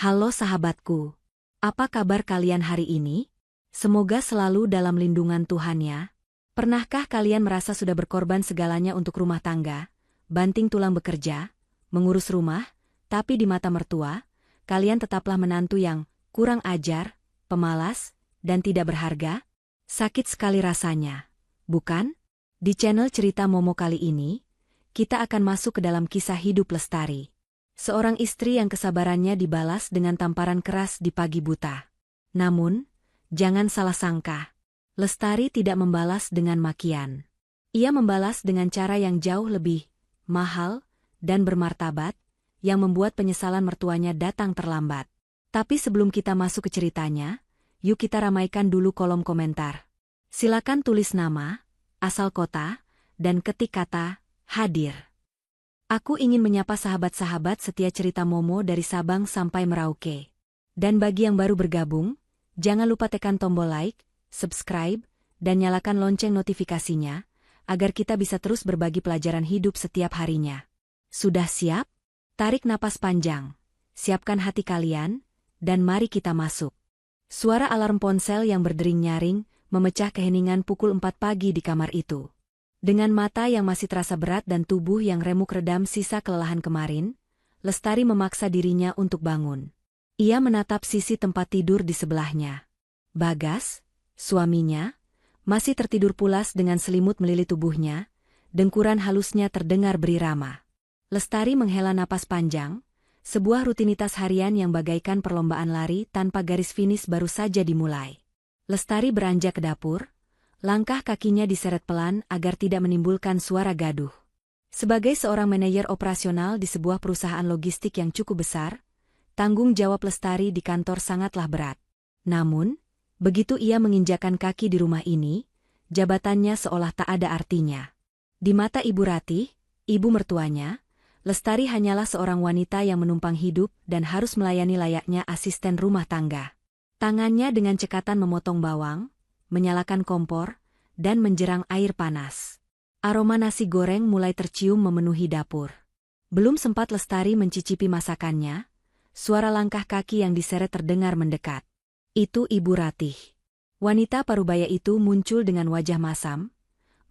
Halo sahabatku, apa kabar kalian hari ini? Semoga selalu dalam lindungan Tuhan ya. Pernahkah kalian merasa sudah berkorban segalanya untuk rumah tangga, banting tulang bekerja, mengurus rumah, tapi di mata mertua, kalian tetaplah menantu yang kurang ajar, pemalas, dan tidak berharga? Sakit sekali rasanya, bukan? Di channel Cerita Momo kali ini, kita akan masuk ke dalam kisah hidup Lestari. Seorang istri yang kesabarannya dibalas dengan tamparan keras di pagi buta. Namun, jangan salah sangka. Lestari tidak membalas dengan makian. Ia membalas dengan cara yang jauh lebih mahal dan bermartabat, yang membuat penyesalan mertuanya datang terlambat. Tapi sebelum kita masuk ke ceritanya, yuk kita ramaikan dulu kolom komentar. Silakan tulis nama, asal kota, dan ketik kata hadir. Aku ingin menyapa sahabat-sahabat setia Cerita Momo dari Sabang sampai Merauke. Dan bagi yang baru bergabung, jangan lupa tekan tombol like, subscribe, dan nyalakan lonceng notifikasinya, agar kita bisa terus berbagi pelajaran hidup setiap harinya. Sudah siap? Tarik napas panjang, siapkan hati kalian, dan mari kita masuk. Suara alarm ponsel yang berdering nyaring memecah keheningan pukul 4 pagi di kamar itu. Dengan mata yang masih terasa berat dan tubuh yang remuk redam sisa kelelahan kemarin, Lestari memaksa dirinya untuk bangun. Ia menatap sisi tempat tidur di sebelahnya. Bagas, suaminya, masih tertidur pulas dengan selimut melilit tubuhnya, dengkuran halusnya terdengar berirama. Lestari menghela napas panjang, sebuah rutinitas harian yang bagaikan perlombaan lari tanpa garis finish baru saja dimulai. Lestari beranjak ke dapur. Langkah kakinya diseret pelan agar tidak menimbulkan suara gaduh. Sebagai seorang manajer operasional di sebuah perusahaan logistik yang cukup besar, tanggung jawab Lestari di kantor sangatlah berat. Namun, begitu ia menginjakan kaki di rumah ini, jabatannya seolah tak ada artinya. Di mata Ibu Ratih, ibu mertuanya, Lestari hanyalah seorang wanita yang menumpang hidup dan harus melayani layaknya asisten rumah tangga. Tangannya dengan cekatan memotong bawang, menyalakan kompor, dan menjerang air panas. Aroma nasi goreng mulai tercium memenuhi dapur. Belum sempat Lestari mencicipi masakannya, suara langkah kaki yang diseret terdengar mendekat. Itu Ibu Ratih. Wanita parubaya itu muncul dengan wajah masam,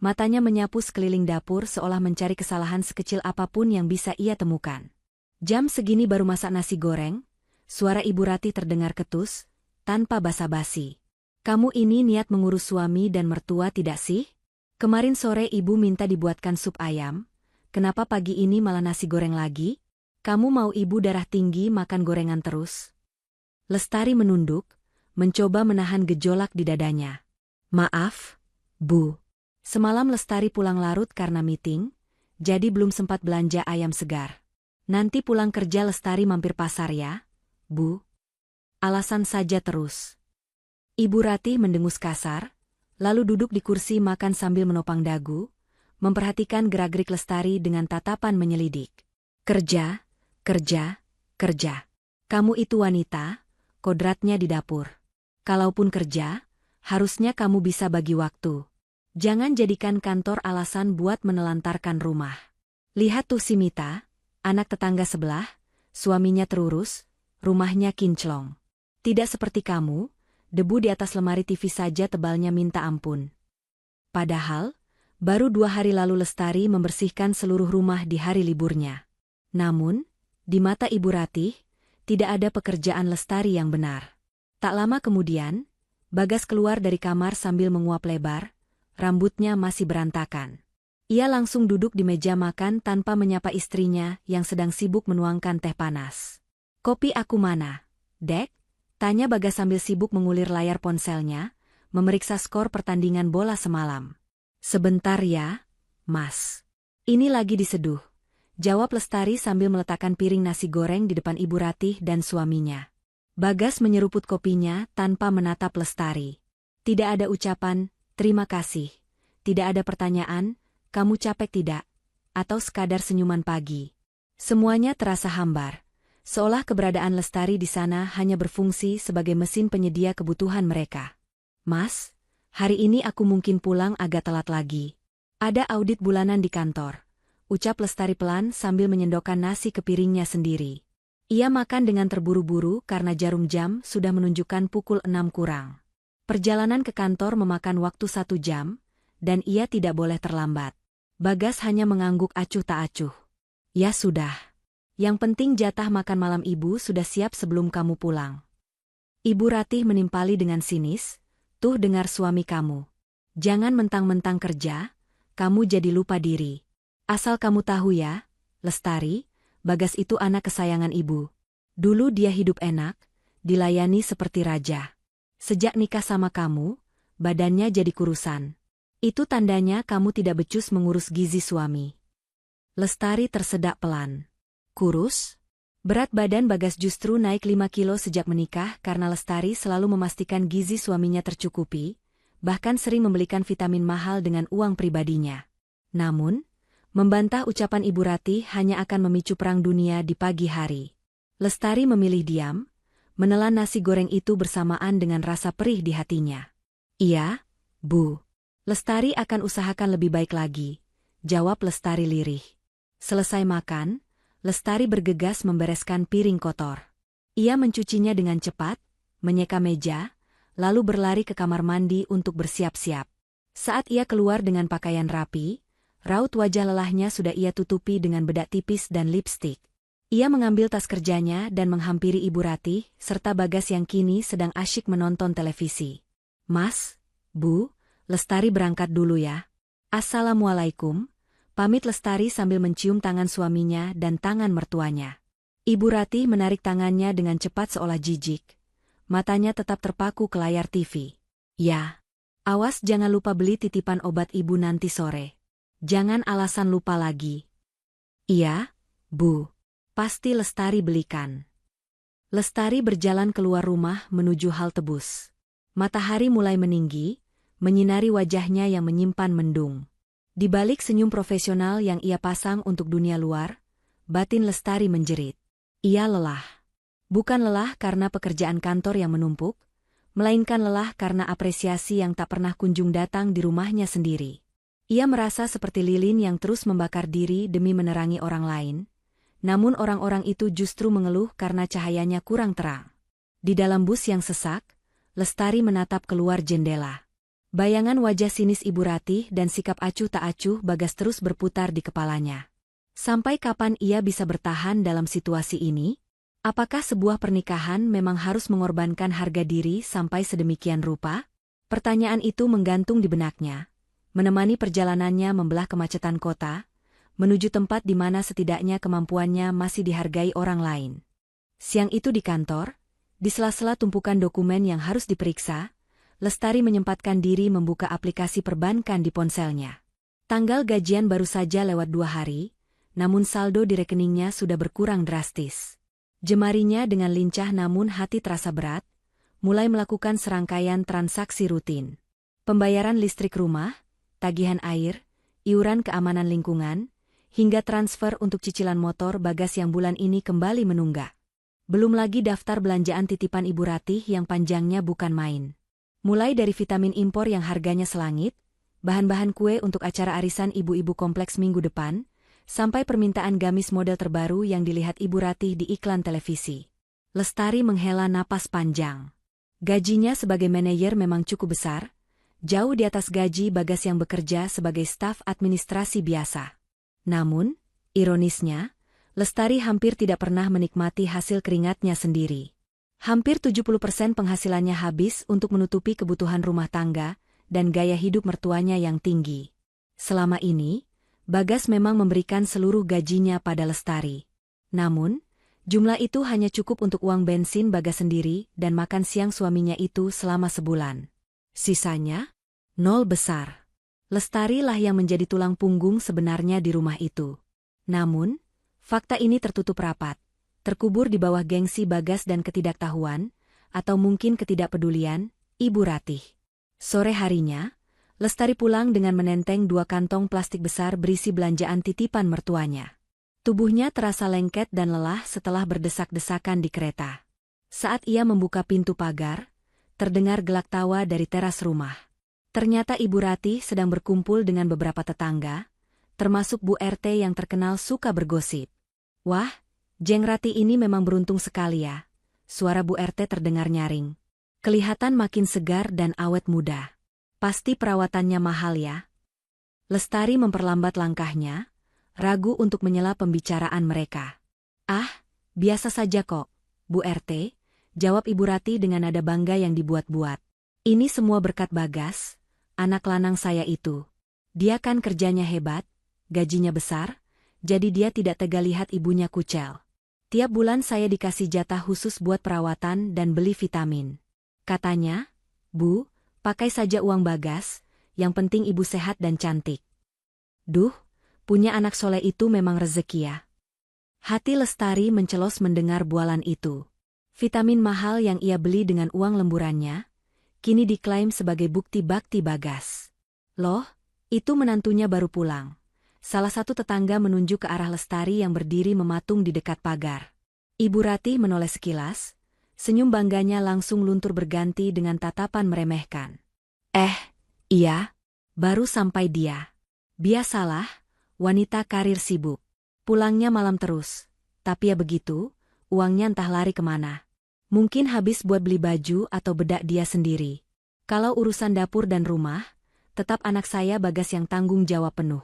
matanya menyapu sekeliling dapur seolah mencari kesalahan sekecil apapun yang bisa ia temukan. Jam segini baru masak nasi goreng, suara Ibu Ratih terdengar ketus, tanpa basa-basi. Kamu ini niat mengurus suami dan mertua tidak sih? Kemarin sore ibu minta dibuatkan sup ayam, kenapa pagi ini malah nasi goreng lagi? Kamu mau ibu darah tinggi makan gorengan terus? Lestari menunduk, mencoba menahan gejolak di dadanya. Maaf, Bu. Semalam Lestari pulang larut karena meeting, jadi belum sempat belanja ayam segar. Nanti pulang kerja Lestari mampir pasar ya, Bu. Alasan saja terus. Ibu Ratih mendengus kasar, lalu duduk di kursi makan sambil menopang dagu, memperhatikan gerak-gerik Lestari dengan tatapan menyelidik. Kerja, kerja, kerja. Kamu itu wanita, kodratnya di dapur. Kalaupun kerja, harusnya kamu bisa bagi waktu. Jangan jadikan kantor alasan buat menelantarkan rumah. Lihat tuh si Mita, anak tetangga sebelah, suaminya terurus, rumahnya kinclong. Tidak seperti kamu, debu di atas lemari TV saja tebalnya minta ampun. Padahal, baru 2 hari lalu Lestari membersihkan seluruh rumah di hari liburnya. Namun, di mata Ibu Ratih, tidak ada pekerjaan Lestari yang benar. Tak lama kemudian, Bagas keluar dari kamar sambil menguap lebar, rambutnya masih berantakan. Ia langsung duduk di meja makan tanpa menyapa istrinya yang sedang sibuk menuangkan teh panas. Kopi aku mana, Dek? Tanya Bagas sambil sibuk mengulir layar ponselnya, memeriksa skor pertandingan bola semalam. Sebentar ya, Mas. Ini lagi diseduh, jawab Lestari sambil meletakkan piring nasi goreng di depan Ibu Ratih dan suaminya. Bagas menyeruput kopinya tanpa menatap Lestari. Tidak ada ucapan, terima kasih. Tidak ada pertanyaan, kamu capek tidak? Atau sekadar senyuman pagi. Semuanya terasa hambar. Seolah keberadaan Lestari di sana hanya berfungsi sebagai mesin penyedia kebutuhan mereka. Mas, hari ini aku mungkin pulang agak telat lagi. Ada audit bulanan di kantor, ucap Lestari pelan sambil menyendokkan nasi ke piringnya sendiri. Ia makan dengan terburu-buru karena jarum jam sudah menunjukkan pukul 6 kurang. Perjalanan ke kantor memakan waktu 1 jam, dan ia tidak boleh terlambat. Bagas hanya mengangguk acuh tak acuh. Ya sudah. Yang penting jatah makan malam ibu sudah siap sebelum kamu pulang. Ibu Ratih menimpali dengan sinis, tuh dengar suami kamu. Jangan mentang-mentang kerja, kamu jadi lupa diri. Asal kamu tahu ya, Lestari, Bagas itu anak kesayangan ibu. Dulu dia hidup enak, dilayani seperti raja. Sejak nikah sama kamu, badannya jadi kurusan. Itu tandanya kamu tidak becus mengurus gizi suami. Lestari tersedak pelan. Kurus? Berat badan Bagas justru naik 5 kilo sejak menikah karena Lestari selalu memastikan gizi suaminya tercukupi, bahkan sering membelikan vitamin mahal dengan uang pribadinya. Namun, membantah ucapan Ibu Ratih hanya akan memicu perang dunia di pagi hari. Lestari memilih diam, menelan nasi goreng itu bersamaan dengan rasa perih di hatinya. Iya, Bu. Lestari akan usahakan lebih baik lagi, jawab Lestari lirih. Selesai makan, Lestari bergegas membereskan piring kotor. Ia mencucinya dengan cepat, menyeka meja, lalu berlari ke kamar mandi untuk bersiap-siap. Saat ia keluar dengan pakaian rapi, raut wajah lelahnya sudah ia tutupi dengan bedak tipis dan lipstik. Ia mengambil tas kerjanya dan menghampiri Ibu Ratih, serta Bagas yang kini sedang asyik menonton televisi. Mas, Bu, Lestari berangkat dulu ya. Assalamualaikum. Pamit Lestari sambil mencium tangan suaminya dan tangan mertuanya. Ibu Ratih menarik tangannya dengan cepat seolah jijik. Matanya tetap terpaku ke layar TV. Ya. Awas jangan lupa beli titipan obat ibu nanti sore. Jangan alasan lupa lagi. Iya, Bu. Pasti Lestari belikan. Lestari berjalan keluar rumah menuju halte bus. Matahari mulai meninggi, menyinari wajahnya yang menyimpan mendung. Di balik senyum profesional yang ia pasang untuk dunia luar, batin Lestari menjerit. Ia lelah. Bukan lelah karena pekerjaan kantor yang menumpuk, melainkan lelah karena apresiasi yang tak pernah kunjung datang di rumahnya sendiri. Ia merasa seperti lilin yang terus membakar diri demi menerangi orang lain, namun orang-orang itu justru mengeluh karena cahayanya kurang terang. Di dalam bus yang sesak, Lestari menatap keluar jendela. Bayangan wajah sinis Ibu Ratih dan sikap acuh tak acuh Bagas terus berputar di kepalanya. Sampai kapan ia bisa bertahan dalam situasi ini? Apakah sebuah pernikahan memang harus mengorbankan harga diri sampai sedemikian rupa? Pertanyaan itu menggantung di benaknya, menemani perjalanannya membelah kemacetan kota, menuju tempat di mana setidaknya kemampuannya masih dihargai orang lain. Siang itu di kantor, di sela-sela tumpukan dokumen yang harus diperiksa, Lestari menyempatkan diri membuka aplikasi perbankan di ponselnya. Tanggal gajian baru saja lewat 2 hari, namun saldo di rekeningnya sudah berkurang drastis. Jemarinya dengan lincah namun hati terasa berat, mulai melakukan serangkaian transaksi rutin. Pembayaran listrik rumah, tagihan air, iuran keamanan lingkungan, hingga transfer untuk cicilan motor Bagas yang bulan ini kembali menunggak. Belum lagi daftar belanjaan titipan Ibu Ratih yang panjangnya bukan main. Mulai dari vitamin impor yang harganya selangit, bahan-bahan kue untuk acara arisan ibu-ibu kompleks minggu depan, sampai permintaan gamis model terbaru yang dilihat Ibu Ratih di iklan televisi. Lestari menghela napas panjang. Gajinya sebagai manajer memang cukup besar, jauh di atas gaji Bagas yang bekerja sebagai staf administrasi biasa. Namun, ironisnya, Lestari hampir tidak pernah menikmati hasil keringatnya sendiri. Hampir 70% penghasilannya habis untuk menutupi kebutuhan rumah tangga dan gaya hidup mertuanya yang tinggi. Selama ini, Bagas memang memberikan seluruh gajinya pada Lestari. Namun, jumlah itu hanya cukup untuk uang bensin Bagas sendiri dan makan siang suaminya itu selama sebulan. Sisanya, nol besar. Lestari lah yang menjadi tulang punggung sebenarnya di rumah itu. Namun, fakta ini tertutup rapat. Terkubur di bawah gengsi Bagas dan ketidaktahuan, atau mungkin ketidakpedulian, Ibu Ratih. Sore harinya, Lestari pulang dengan menenteng 2 kantong plastik besar berisi belanjaan titipan mertuanya. Tubuhnya terasa lengket dan lelah setelah berdesak-desakan di kereta. Saat ia membuka pintu pagar, terdengar gelak tawa dari teras rumah. Ternyata Ibu Ratih sedang berkumpul dengan beberapa tetangga, termasuk Bu RT yang terkenal suka bergosip. Wah, Jeng Rati ini memang beruntung sekali ya. Suara Bu RT terdengar nyaring. Kelihatan makin segar dan awet muda. Pasti perawatannya mahal ya. Lestari memperlambat langkahnya, ragu untuk menyela pembicaraan mereka. Ah, biasa saja kok, Bu RT, jawab Ibu Rati dengan nada bangga yang dibuat-buat. Ini semua berkat Bagas, anak lanang saya itu. Dia kan kerjanya hebat, gajinya besar, jadi dia tidak tega lihat ibunya kucel. Tiap bulan saya dikasih jatah khusus buat perawatan dan beli vitamin. Katanya, Bu, pakai saja uang Bagas, yang penting ibu sehat dan cantik. Duh, punya anak soleh itu memang rezeki ya. Hati Lestari mencelos mendengar bualan itu. Vitamin mahal yang ia beli dengan uang lemburannya, kini diklaim sebagai bukti bakti Bagas. Loh, itu menantunya baru pulang. Salah satu tetangga menunjuk ke arah Lestari yang berdiri mematung di dekat pagar. Ibu Ratih menoleh sekilas, senyum bangganya langsung luntur berganti dengan tatapan meremehkan. Iya, baru sampai dia. Biasalah, wanita karir sibuk. Pulangnya malam terus, tapi ya begitu, uangnya entah lari kemana. Mungkin habis buat beli baju atau bedak dia sendiri. Kalau urusan dapur dan rumah, tetap anak saya Bagas yang tanggung jawab penuh.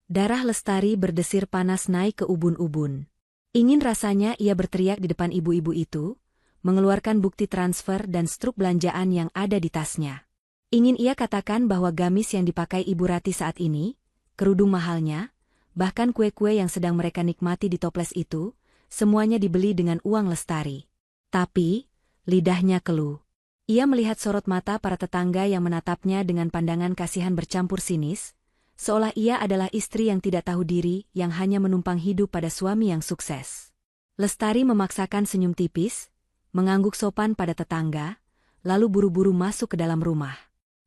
Darah Lestari berdesir panas naik ke ubun-ubun. Ingin rasanya ia berteriak di depan ibu-ibu itu, mengeluarkan bukti transfer dan struk belanjaan yang ada di tasnya. Ingin ia katakan bahwa gamis yang dipakai Ibu Rati saat ini, kerudung mahalnya, bahkan kue-kue yang sedang mereka nikmati di toples itu, semuanya dibeli dengan uang Lestari. Tapi, lidahnya keluh. Ia melihat sorot mata para tetangga yang menatapnya dengan pandangan kasihan bercampur sinis, seolah ia adalah istri yang tidak tahu diri yang hanya menumpang hidup pada suami yang sukses. Lestari memaksakan senyum tipis, mengangguk sopan pada tetangga, lalu buru-buru masuk ke dalam rumah.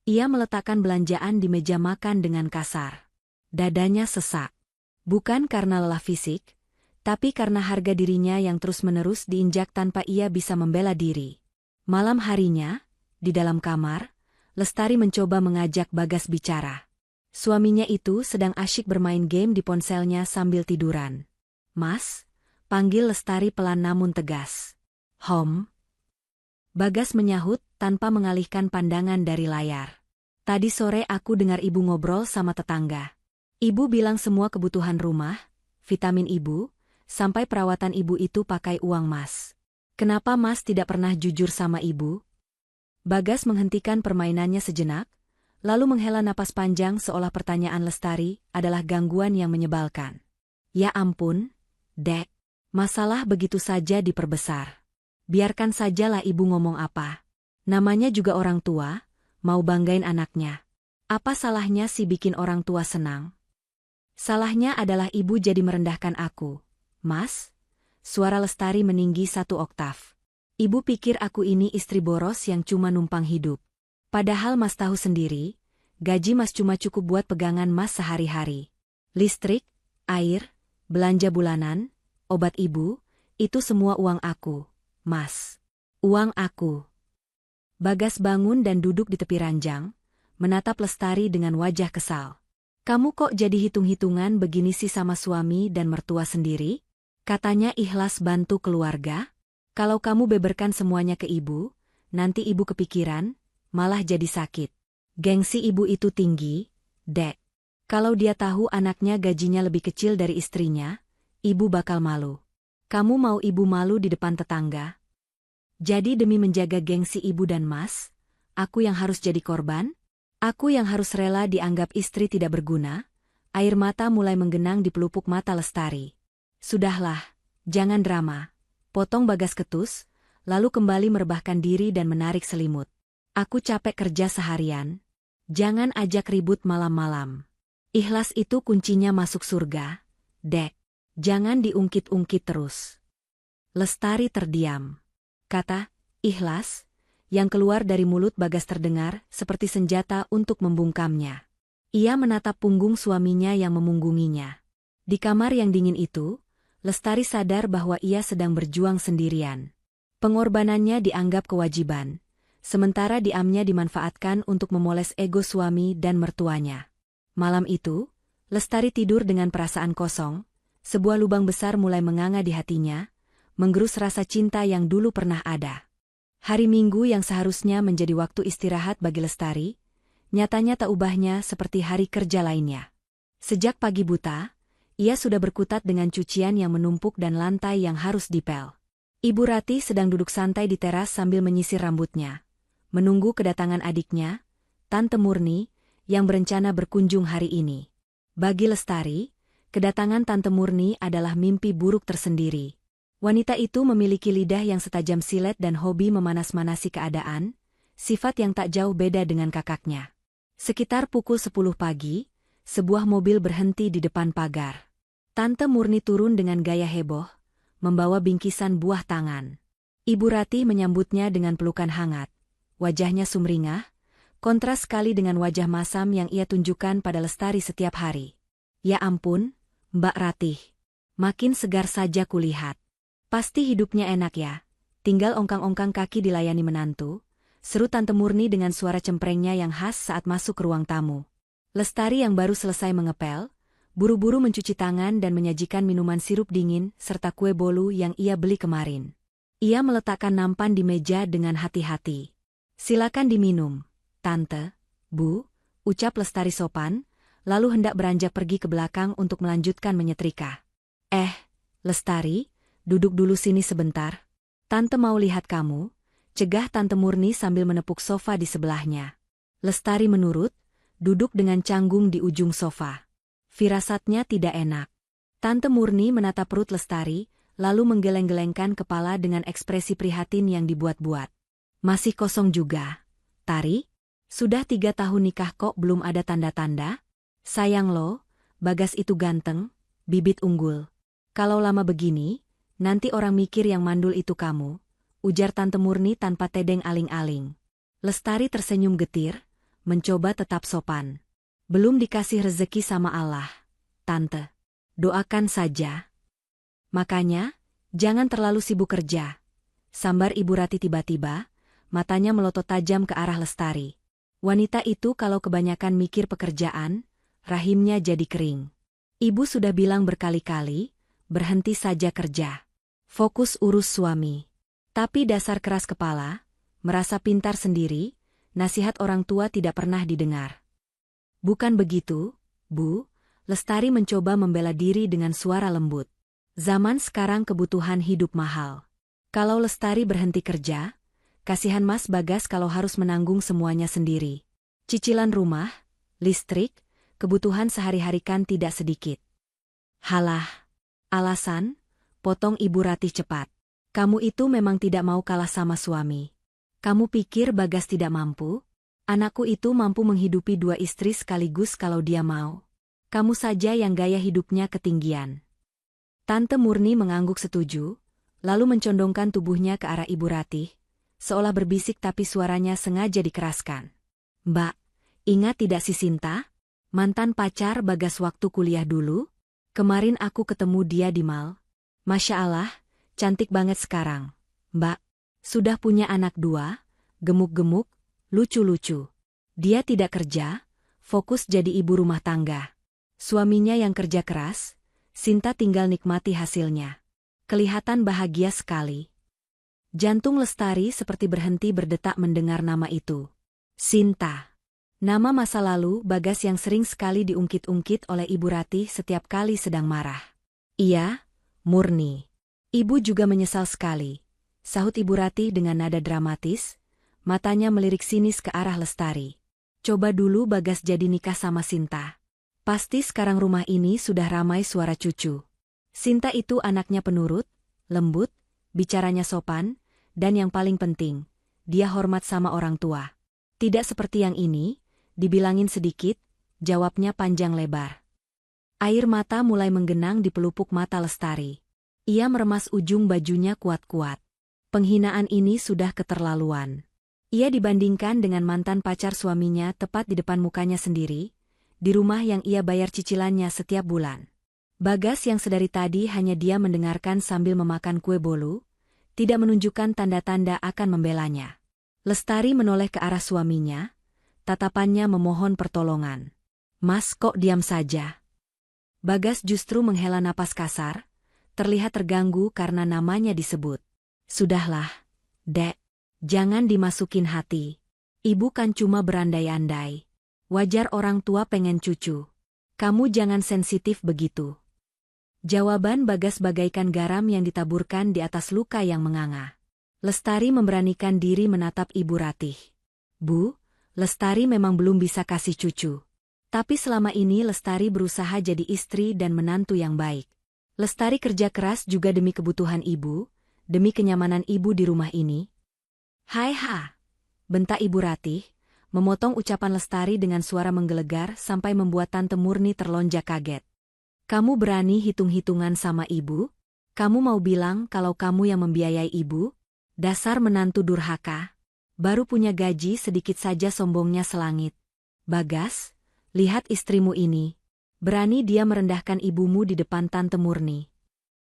Ia meletakkan belanjaan di meja makan dengan kasar. Dadanya sesak. Bukan karena lelah fisik, tapi karena harga dirinya yang terus-menerus diinjak tanpa ia bisa membela diri. Malam harinya, di dalam kamar, Lestari mencoba mengajak Bagas bicara. Suaminya itu sedang asyik bermain game di ponselnya sambil tiduran. Mas, panggil Lestari pelan namun tegas. Hom. Bagas menyahut tanpa mengalihkan pandangan dari layar. Tadi sore aku dengar ibu ngobrol sama tetangga. Ibu bilang semua kebutuhan rumah, vitamin ibu, sampai perawatan ibu itu pakai uang mas. Kenapa mas tidak pernah jujur sama ibu? Bagas menghentikan permainannya sejenak, lalu menghela napas panjang seolah pertanyaan Lestari adalah gangguan yang menyebalkan. Ya ampun, Dek, masalah begitu saja diperbesar. Biarkan sajalah ibu ngomong apa. Namanya juga orang tua, mau banggain anaknya. Apa salahnya sih bikin orang tua senang? Salahnya adalah ibu jadi merendahkan aku. Mas, suara Lestari meninggi 1 oktav. Ibu pikir aku ini istri boros yang cuma numpang hidup. Padahal mas tahu sendiri, gaji mas cuma cukup buat pegangan mas sehari-hari. Listrik, air, belanja bulanan, obat ibu, itu semua uang aku, mas. Uang aku. Bagas bangun dan duduk di tepi ranjang, menatap Lestari dengan wajah kesal. Kamu kok jadi hitung-hitungan begini sih sama suami dan mertua sendiri? Katanya ikhlas bantu keluarga. Kalau kamu beberkan semuanya ke ibu, nanti ibu kepikiran, malah jadi sakit. Gengsi ibu itu tinggi, Dek. Kalau dia tahu anaknya gajinya lebih kecil dari istrinya, ibu bakal malu. Kamu mau ibu malu di depan tetangga? Jadi demi menjaga gengsi ibu dan mas, aku yang harus jadi korban? Aku yang harus rela dianggap istri tidak berguna? Air mata mulai menggenang di pelupuk mata Lestari. Sudahlah, jangan drama. Potong Bagas ketus, lalu kembali merebahkan diri dan menarik selimut. Aku capek kerja seharian. Jangan ajak ribut malam-malam. Ikhlas itu kuncinya masuk surga. Dek, jangan diungkit-ungkit terus. Lestari terdiam. Kata, ikhlas, yang keluar dari mulut Bagas terdengar seperti senjata untuk membungkamnya. Ia menatap punggung suaminya yang memunggunginya. Di kamar yang dingin itu, Lestari sadar bahwa ia sedang berjuang sendirian. Pengorbanannya dianggap kewajiban. Sementara diamnya dimanfaatkan untuk memoles ego suami dan mertuanya. Malam itu, Lestari tidur dengan perasaan kosong, Sebuah lubang besar mulai menganga di hatinya, menggerus rasa cinta yang dulu pernah ada. Hari Minggu yang seharusnya menjadi waktu istirahat bagi Lestari, nyatanya tak ubahnya seperti hari kerja lainnya. Sejak pagi buta, ia sudah berkutat dengan cucian yang menumpuk dan lantai yang harus dipel. Ibu Ratih sedang duduk santai di teras sambil menyisir rambutnya, menunggu kedatangan adiknya, Tante Murni, yang berencana berkunjung hari ini. Bagi Lestari, kedatangan Tante Murni adalah mimpi buruk tersendiri. Wanita itu memiliki lidah yang setajam silet dan hobi memanas-manasi keadaan, sifat yang tak jauh beda dengan kakaknya. Sekitar pukul 10 pagi, sebuah mobil berhenti di depan pagar. Tante Murni turun dengan gaya heboh, membawa bingkisan buah tangan. Ibu Ratih menyambutnya dengan pelukan hangat. Wajahnya sumringah, kontras sekali dengan wajah masam yang ia tunjukkan pada Lestari setiap hari. Ya ampun, Mbak Ratih. Makin segar saja kulihat. Pasti hidupnya enak ya, tinggal ongkang-ongkang kaki dilayani menantu, seru Tante Murni dengan suara cemprengnya yang khas saat masuk ke ruang tamu. Lestari yang baru selesai mengepel, buru-buru mencuci tangan dan menyajikan minuman sirup dingin serta kue bolu yang ia beli kemarin. Ia meletakkan nampan di meja dengan hati-hati. Silakan diminum, Tante, Bu, ucap Lestari sopan, lalu hendak beranjak pergi ke belakang untuk melanjutkan menyetrika. Lestari, duduk dulu sini sebentar. Tante mau lihat kamu, cegah Tante Murni sambil menepuk sofa di sebelahnya. Lestari menurut, duduk dengan canggung di ujung sofa. Firasatnya tidak enak. Tante Murni menatap perut Lestari, lalu menggeleng-gelengkan kepala dengan ekspresi prihatin yang dibuat-buat. Masih kosong juga, Tari? Sudah 3 tahun nikah kok belum ada tanda-tanda? Sayang lo, Bagas itu ganteng, bibit unggul. Kalau lama begini, nanti orang mikir yang mandul itu kamu, ujar Tante Murni tanpa tedeng aling-aling. Lestari tersenyum getir, mencoba tetap sopan. Belum dikasih rezeki sama Allah, Tante. Doakan saja. Makanya, jangan terlalu sibuk kerja. Sambar Ibu Ratih tiba-tiba, matanya melotot tajam ke arah Lestari. Wanita itu kalau kebanyakan mikir pekerjaan, rahimnya jadi kering. Ibu sudah bilang berkali-kali, berhenti saja kerja. Fokus urus suami. Tapi dasar keras kepala, merasa pintar sendiri, nasihat orang tua tidak pernah didengar. Bukan begitu, Bu, Lestari mencoba membela diri dengan suara lembut. Zaman sekarang kebutuhan hidup mahal. Kalau Lestari berhenti kerja, kasihan Mas Bagas kalau harus menanggung semuanya sendiri. Cicilan rumah, listrik, kebutuhan sehari-hari kan tidak sedikit. Halah, alasan, potong Ibu Ratih cepat. Kamu itu memang tidak mau kalah sama suami. Kamu pikir Bagas tidak mampu? Anakku itu mampu menghidupi 2 istri sekaligus kalau dia mau. Kamu saja yang gaya hidupnya ketinggian. Tante Murni mengangguk setuju, lalu mencondongkan tubuhnya ke arah Ibu Ratih, seolah berbisik tapi suaranya sengaja dikeraskan. Mbak, ingat tidak si Sinta? Mantan pacar Bagas waktu kuliah dulu? Kemarin aku ketemu dia di mal. Masya Allah, cantik banget sekarang. Mbak, sudah punya anak 2, gemuk-gemuk, lucu-lucu. Dia tidak kerja, fokus jadi ibu rumah tangga. Suaminya yang kerja keras, Sinta tinggal nikmati hasilnya. Kelihatan bahagia sekali. Jantung Lestari seperti berhenti berdetak mendengar nama itu. Sinta. Nama masa lalu Bagas yang sering sekali diungkit-ungkit oleh Ibu Ratih setiap kali sedang marah. Iya, Murni. Ibu juga menyesal sekali, sahut Ibu Ratih dengan nada dramatis, matanya melirik sinis ke arah Lestari. Coba dulu Bagas jadi nikah sama Sinta. Pasti sekarang rumah ini sudah ramai suara cucu. Sinta itu anaknya penurut, lembut, bicaranya sopan, dan yang paling penting, dia hormat sama orang tua. Tidak seperti yang ini, dibilangin sedikit, jawabnya panjang lebar. Air mata mulai menggenang di pelupuk mata Lestari. Ia meremas ujung bajunya kuat-kuat. Penghinaan ini sudah keterlaluan. Ia dibandingkan dengan mantan pacar suaminya tepat di depan mukanya sendiri, di rumah yang ia bayar cicilannya setiap bulan. Bagas yang sedari tadi hanya dia mendengarkan sambil memakan kue bolu, tidak menunjukkan tanda-tanda akan membelanya. Lestari menoleh ke arah suaminya, tatapannya memohon pertolongan. Mas kok diam saja? Bagas justru menghela napas kasar, terlihat terganggu karena namanya disebut. Sudahlah, Dek. Jangan dimasukin hati. Ibu kan cuma berandai-andai. Wajar orang tua pengen cucu. Kamu jangan sensitif begitu. Jawaban Bagas bagaikan garam yang ditaburkan di atas luka yang menganga. Lestari memberanikan diri menatap Ibu Ratih. Bu, Lestari memang belum bisa kasih cucu. Tapi selama ini Lestari berusaha jadi istri dan menantu yang baik. Lestari kerja keras juga demi kebutuhan ibu, demi kenyamanan ibu di rumah ini. Hai ha, bentak Ibu Ratih, memotong ucapan Lestari dengan suara menggelegar sampai membuat Tante Murni terlonjak kaget. Kamu berani hitung-hitungan sama ibu? Kamu mau bilang kalau kamu yang membiayai ibu? Dasar menantu durhaka. Baru punya gaji sedikit saja sombongnya selangit. Bagas, lihat istrimu ini. Berani dia merendahkan ibumu di depan Tante Murni.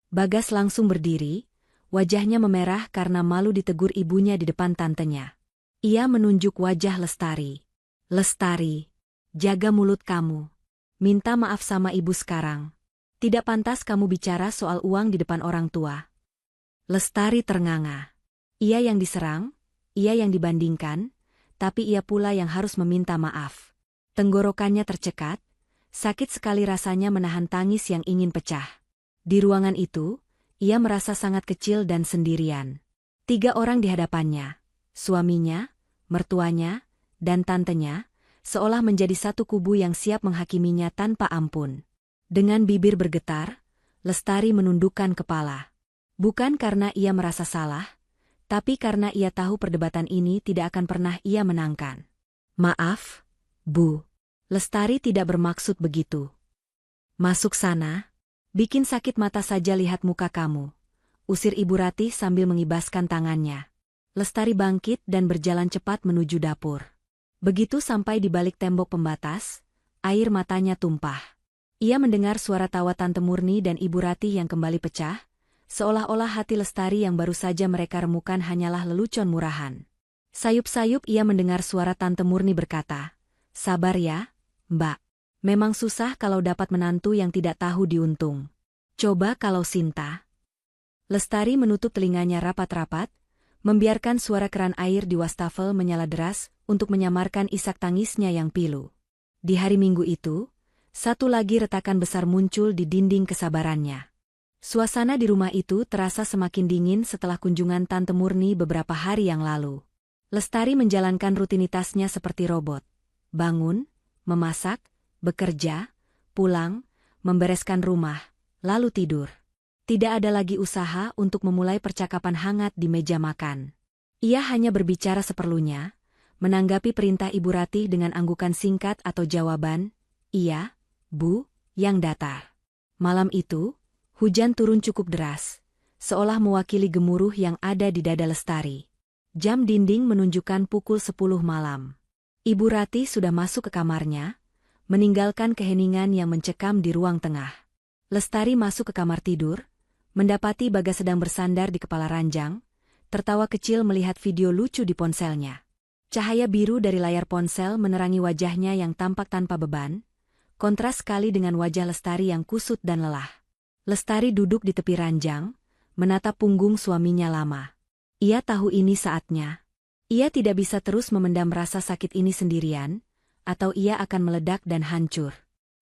Bagas langsung berdiri, wajahnya memerah karena malu ditegur ibunya di depan tantenya. Ia menunjuk wajah Lestari. Lestari, jaga mulut kamu. Minta maaf sama ibu sekarang. Tidak pantas kamu bicara soal uang di depan orang tua. Lestari ternganga. Ia yang diserang, ia yang dibandingkan, tapi ia pula yang harus meminta maaf. Tenggorokannya tercekat, sakit sekali rasanya menahan tangis yang ingin pecah. Di ruangan itu, ia merasa sangat kecil dan sendirian. 3 orang di hadapannya, suaminya, mertuanya, dan tantenya, seolah menjadi satu kubu yang siap menghakiminya tanpa ampun. Dengan bibir bergetar, Lestari menundukkan kepala. Bukan karena ia merasa salah, tapi karena ia tahu perdebatan ini tidak akan pernah ia menangkan. Maaf, Bu. Lestari tidak bermaksud begitu. Masuk sana. Bikin sakit mata saja lihat muka kamu. Usir Ibu Ratih sambil mengibaskan tangannya. Lestari bangkit dan berjalan cepat menuju dapur. Begitu sampai di balik tembok pembatas, air matanya tumpah. Ia mendengar suara tawa Tante Murni dan Ibu Ratih yang kembali pecah, seolah-olah hati Lestari yang baru saja mereka remukan hanyalah lelucon murahan. Sayup-sayup ia mendengar suara Tante Murni berkata, "Sabar ya, Mbak. Memang susah kalau dapat menantu yang tidak tahu diuntung. Coba kalau Sinta." Lestari menutup telinganya rapat-rapat, membiarkan suara keran air di wastafel menyala deras untuk menyamarkan isak tangisnya yang pilu. Di hari Minggu itu, satu lagi retakan besar muncul di dinding kesabarannya. Suasana di rumah itu terasa semakin dingin setelah kunjungan Tante Murni beberapa hari yang lalu. Lestari menjalankan rutinitasnya seperti robot. Bangun, memasak, bekerja, pulang, membereskan rumah, lalu tidur. Tidak ada lagi usaha untuk memulai percakapan hangat di meja makan. Ia hanya berbicara seperlunya, menanggapi perintah Ibu Ratih dengan anggukan singkat atau jawaban, "Iya, Bu," yang datar. Malam itu, hujan turun cukup deras, seolah mewakili gemuruh yang ada di dada Lestari. Jam dinding menunjukkan pukul 10 malam. Ibu Ratih sudah masuk ke kamarnya, meninggalkan keheningan yang mencekam di ruang tengah. Lestari masuk ke kamar tidur, mendapati Bagas sedang bersandar di kepala ranjang, tertawa kecil melihat video lucu di ponselnya. Cahaya biru dari layar ponsel menerangi wajahnya yang tampak tanpa beban, kontras sekali dengan wajah Lestari yang kusut dan lelah. Lestari duduk di tepi ranjang, menatap punggung suaminya lama. Ia tahu ini saatnya. Ia tidak bisa terus memendam rasa sakit ini sendirian, atau ia akan meledak dan hancur.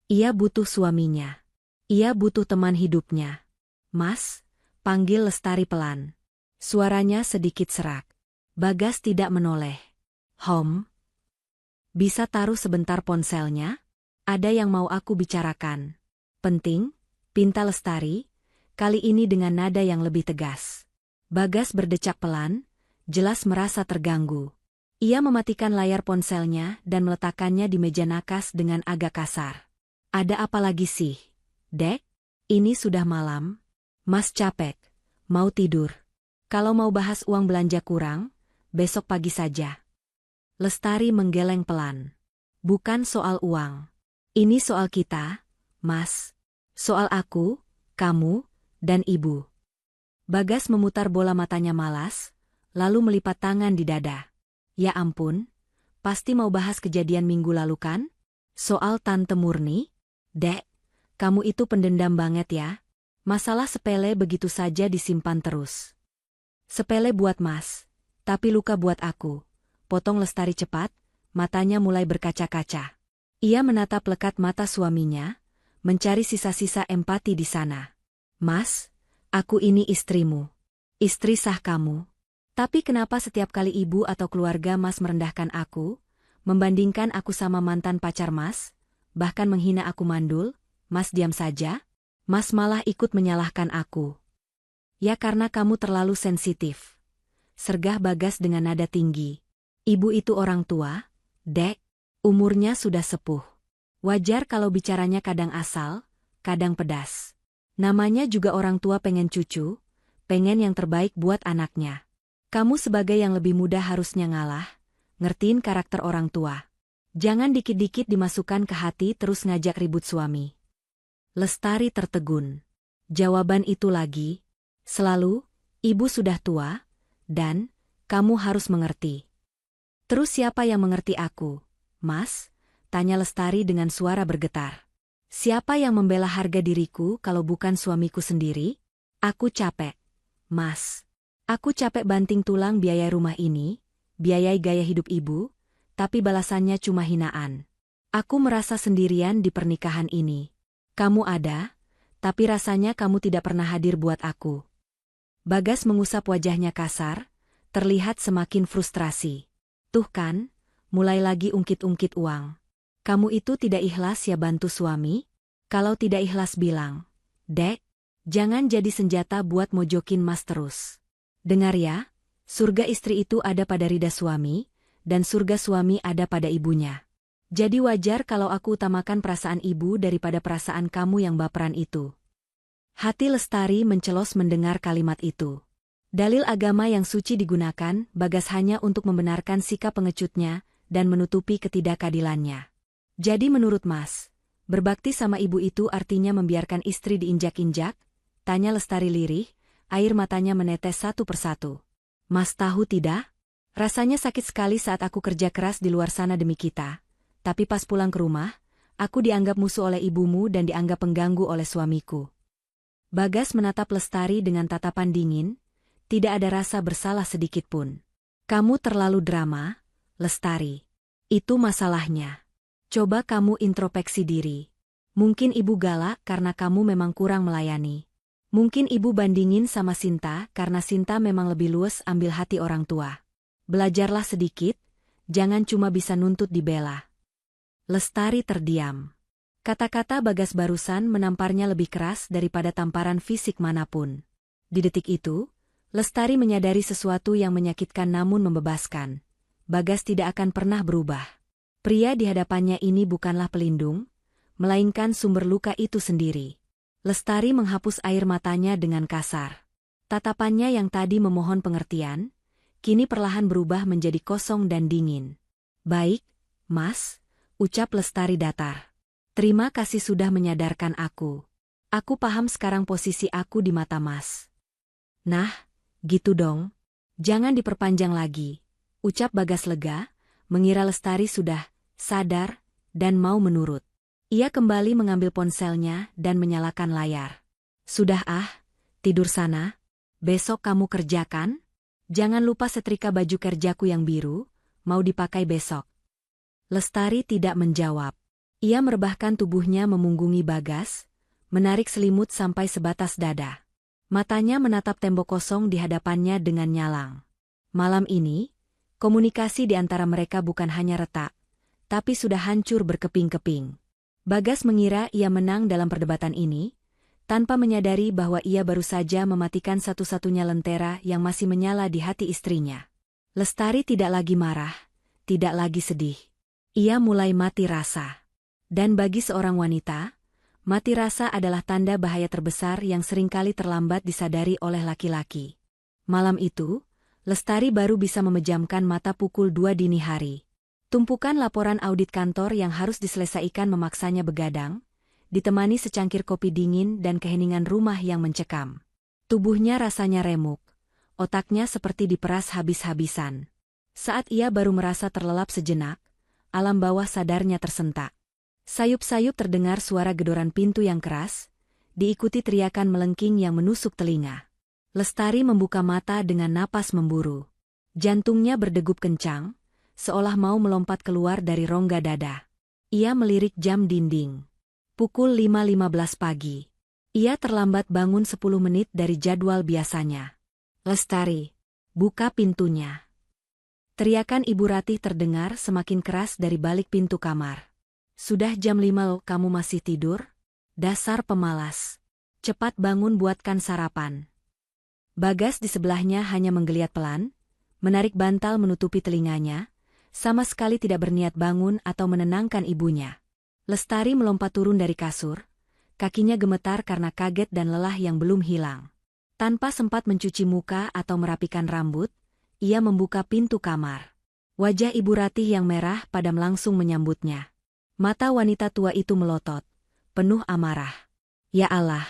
Ia butuh suaminya. Ia butuh teman hidupnya. "Mas," panggil Lestari pelan. Suaranya sedikit serak. Bagas tidak menoleh. "Hom? Bisa taruh sebentar ponselnya? Ada yang mau aku bicarakan." "Penting?" pinta Lestari, kali ini dengan nada yang lebih tegas. Bagas berdecak pelan, jelas merasa terganggu. Ia mematikan layar ponselnya dan meletakkannya di meja nakas dengan agak kasar. "Ada apa lagi sih, Dek? Ini sudah malam. Mas capek, mau tidur. Kalau mau bahas uang belanja kurang, besok pagi saja." Lestari menggeleng pelan. "Bukan soal uang. Ini soal kita, Mas. Soal aku, kamu, dan Ibu." Bagas memutar bola matanya malas, lalu melipat tangan di dada. "Ya ampun, pasti mau bahas kejadian minggu lalu kan? Soal Tante Murni? Dek, kamu itu pendendam banget ya. Masalah sepele begitu saja disimpan terus. Sepele buat Mas, tapi luka buat aku. Potong Lestari cepat, matanya mulai berkaca-kaca. Ia menatap lekat mata suaminya, mencari sisa-sisa empati di sana. Mas, aku ini istrimu. Istri sah kamu. Tapi kenapa setiap kali ibu atau keluarga Mas merendahkan aku, membandingkan aku sama mantan pacar Mas, bahkan menghina aku mandul, Mas diam saja? Mas malah ikut menyalahkan aku. Ya karena kamu terlalu sensitif. Sergah Bagas dengan nada tinggi. Ibu itu orang tua, Dek. Umurnya sudah sepuh. Wajar kalau bicaranya kadang asal, kadang pedas. Namanya juga orang tua pengen cucu, pengen yang terbaik buat anaknya. Kamu sebagai yang lebih muda harusnya ngalah, ngertiin karakter orang tua. Jangan dikit-dikit dimasukkan ke hati terus ngajak ribut suami. Lestari tertegun. Jawaban itu lagi. Selalu, ibu sudah tua, dan kamu harus mengerti. Terus siapa yang mengerti aku, Mas? Tanya Lestari dengan suara bergetar. Siapa yang membela harga diriku kalau bukan suamiku sendiri? Aku capek, Mas. Aku capek banting tulang biaya rumah ini, biayai gaya hidup ibu, tapi balasannya cuma hinaan. Aku merasa sendirian di pernikahan ini. Kamu ada, tapi rasanya kamu tidak pernah hadir buat aku. Bagas mengusap wajahnya kasar, terlihat semakin frustrasi. Tuh kan, mulai lagi ungkit-ungkit uang. Kamu itu tidak ikhlas ya bantu suami? Kalau tidak ikhlas bilang, Dek, jangan jadi senjata buat mojokin Mas terus. Dengar ya, surga istri itu ada pada ridha suami, dan surga suami ada pada ibunya. Jadi wajar kalau aku utamakan perasaan ibu daripada perasaan kamu yang baperan itu. Hati Lestari mencelos mendengar kalimat itu. Dalil agama yang suci digunakan, Bagas hanya untuk membenarkan sikap pengecutnya dan menutupi ketidakadilannya. Jadi menurut Mas, berbakti sama ibu itu artinya membiarkan istri diinjak-injak? Tanya Lestari lirih, air matanya menetes satu persatu. Mas tahu tidak? Rasanya sakit sekali saat aku kerja keras di luar sana demi kita. Tapi pas pulang ke rumah, aku dianggap musuh oleh ibumu dan dianggap pengganggu oleh suamiku. Bagas menatap Lestari dengan tatapan dingin, tidak ada rasa bersalah sedikit pun. Kamu terlalu drama, Lestari. Itu masalahnya. Coba kamu introspeksi diri. Mungkin ibu galak karena kamu memang kurang melayani. Mungkin ibu bandingin sama Sinta karena Sinta memang lebih luas ambil hati orang tua. Belajarlah sedikit, jangan cuma bisa nuntut dibela. Lestari terdiam. Kata-kata Bagas barusan menamparnya lebih keras daripada tamparan fisik manapun. Di detik itu, Lestari menyadari sesuatu yang menyakitkan namun membebaskan. Bagas tidak akan pernah berubah. Pria di hadapannya ini bukanlah pelindung, melainkan sumber luka itu sendiri. Lestari menghapus air matanya dengan kasar. Tatapannya yang tadi memohon pengertian, kini perlahan berubah menjadi kosong dan dingin. Baik, Mas, ucap Lestari datar. Terima kasih sudah menyadarkan aku. Aku paham sekarang posisi aku di mata Mas. Nah, gitu dong. Jangan diperpanjang lagi, ucap Bagas lega, mengira Lestari sudah sadar dan mau menurut. Ia kembali mengambil ponselnya dan menyalakan layar. Sudah tidur sana. Besok kamu kerjakan? Jangan lupa setrika baju kerjaku yang biru, mau dipakai besok. Lestari tidak menjawab. Ia merebahkan tubuhnya memunggungi Bagas, menarik selimut sampai sebatas dada. Matanya menatap tembok kosong di hadapannya dengan nyalang. Malam ini, komunikasi di antara mereka bukan hanya retak, tapi sudah hancur berkeping-keping. Bagas mengira ia menang dalam perdebatan ini, tanpa menyadari bahwa ia baru saja mematikan satu-satunya lentera yang masih menyala di hati istrinya. Lestari tidak lagi marah, tidak lagi sedih. Ia mulai mati rasa. Dan bagi seorang wanita, mati rasa adalah tanda bahaya terbesar yang seringkali terlambat disadari oleh laki-laki. Malam itu, Lestari baru bisa memejamkan mata pukul 2 dini hari. Tumpukan laporan audit kantor yang harus diselesaikan memaksanya begadang, ditemani secangkir kopi dingin dan keheningan rumah yang mencekam. Tubuhnya rasanya remuk, otaknya seperti diperas habis-habisan. Saat ia baru merasa terlelap sejenak, alam bawah sadarnya tersentak. Sayup-sayup terdengar suara gedoran pintu yang keras, diikuti teriakan melengking yang menusuk telinga. Lestari membuka mata dengan napas memburu. Jantungnya berdegup kencang, seolah mau melompat keluar dari rongga dada. Ia melirik jam dinding. Pukul 5.15 pagi. Ia terlambat bangun 10 menit dari jadwal biasanya. Lestari, buka pintunya. Teriakan Ibu Ratih terdengar semakin keras dari balik pintu kamar. Sudah jam 5 loh, kamu masih tidur? Dasar pemalas. Cepat bangun buatkan sarapan. Bagas di sebelahnya hanya menggeliat pelan, menarik bantal menutupi telinganya, sama sekali tidak berniat bangun atau menenangkan ibunya. Lestari melompat turun dari kasur, kakinya gemetar karena kaget dan lelah yang belum hilang. Tanpa sempat mencuci muka atau merapikan rambut, ia membuka pintu kamar. Wajah Ibu Ratih yang merah padam langsung menyambutnya. Mata wanita tua itu melotot, penuh amarah. Ya Allah,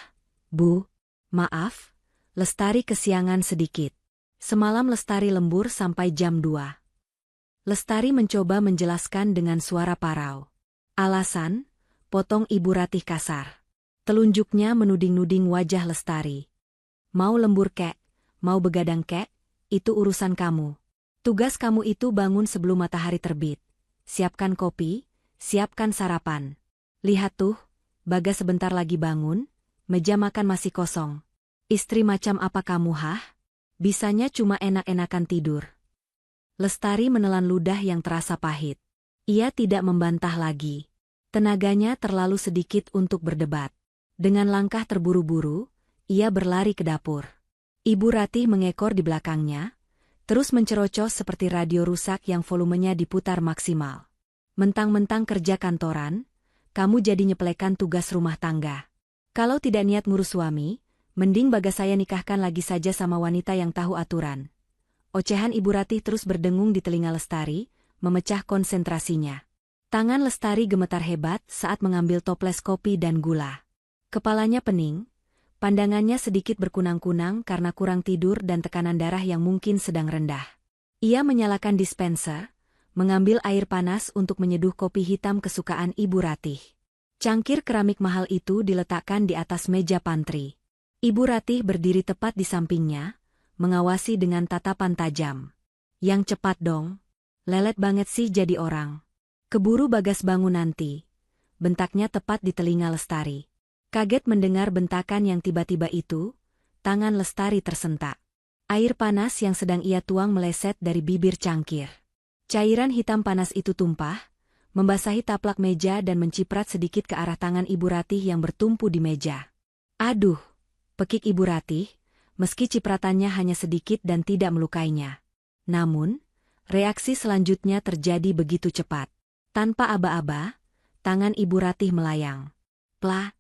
Bu, maaf. Lestari kesiangan sedikit. Semalam Lestari lembur sampai jam 2. Lestari mencoba menjelaskan dengan suara parau. Alasan, potong Ibu Ratih kasar. Telunjuknya menuding-nuding wajah Lestari. Mau lembur kek, mau begadang kek, itu urusan kamu. Tugas kamu itu bangun sebelum matahari terbit. Siapkan kopi, siapkan sarapan. Lihat tuh, Bagas sebentar lagi bangun, meja makan masih kosong. Istri macam apa kamu hah? Bisanya cuma enak-enakan tidur. Lestari menelan ludah yang terasa pahit. Ia tidak membantah lagi. Tenaganya terlalu sedikit untuk berdebat. Dengan langkah terburu-buru, ia berlari ke dapur. Ibu Ratih mengekor di belakangnya, terus mencerocos seperti radio rusak yang volumenya diputar maksimal. Mentang-mentang kerja kantoran, kamu jadi nyepelekan tugas rumah tangga. Kalau tidak niat ngurus suami, mending Bagas saya nikahkan lagi saja sama wanita yang tahu aturan. Ocehan Ibu Ratih terus berdengung di telinga Lestari, memecah konsentrasinya. Tangan Lestari gemetar hebat saat mengambil toples kopi dan gula. Kepalanya pening, pandangannya sedikit berkunang-kunang karena kurang tidur dan tekanan darah yang mungkin sedang rendah. Ia menyalakan dispenser, mengambil air panas untuk menyeduh kopi hitam kesukaan Ibu Ratih. Cangkir keramik mahal itu diletakkan di atas meja pantry. Ibu Ratih berdiri tepat di sampingnya, mengawasi dengan tatapan tajam. Yang cepat dong. Lelet banget sih jadi orang. Keburu Bagas bangun nanti. Bentaknya tepat di telinga Lestari. Kaget mendengar bentakan yang tiba-tiba itu, tangan Lestari tersentak. Air panas yang sedang ia tuang meleset dari bibir cangkir. Cairan hitam panas itu tumpah, membasahi taplak meja dan menciprat sedikit ke arah tangan Ibu Ratih yang bertumpu di meja. Aduh! Pekik Ibu Ratih, meski cipratannya hanya sedikit dan tidak melukainya. Namun, reaksi selanjutnya terjadi begitu cepat. Tanpa aba-aba, tangan Ibu Ratih melayang. Plah!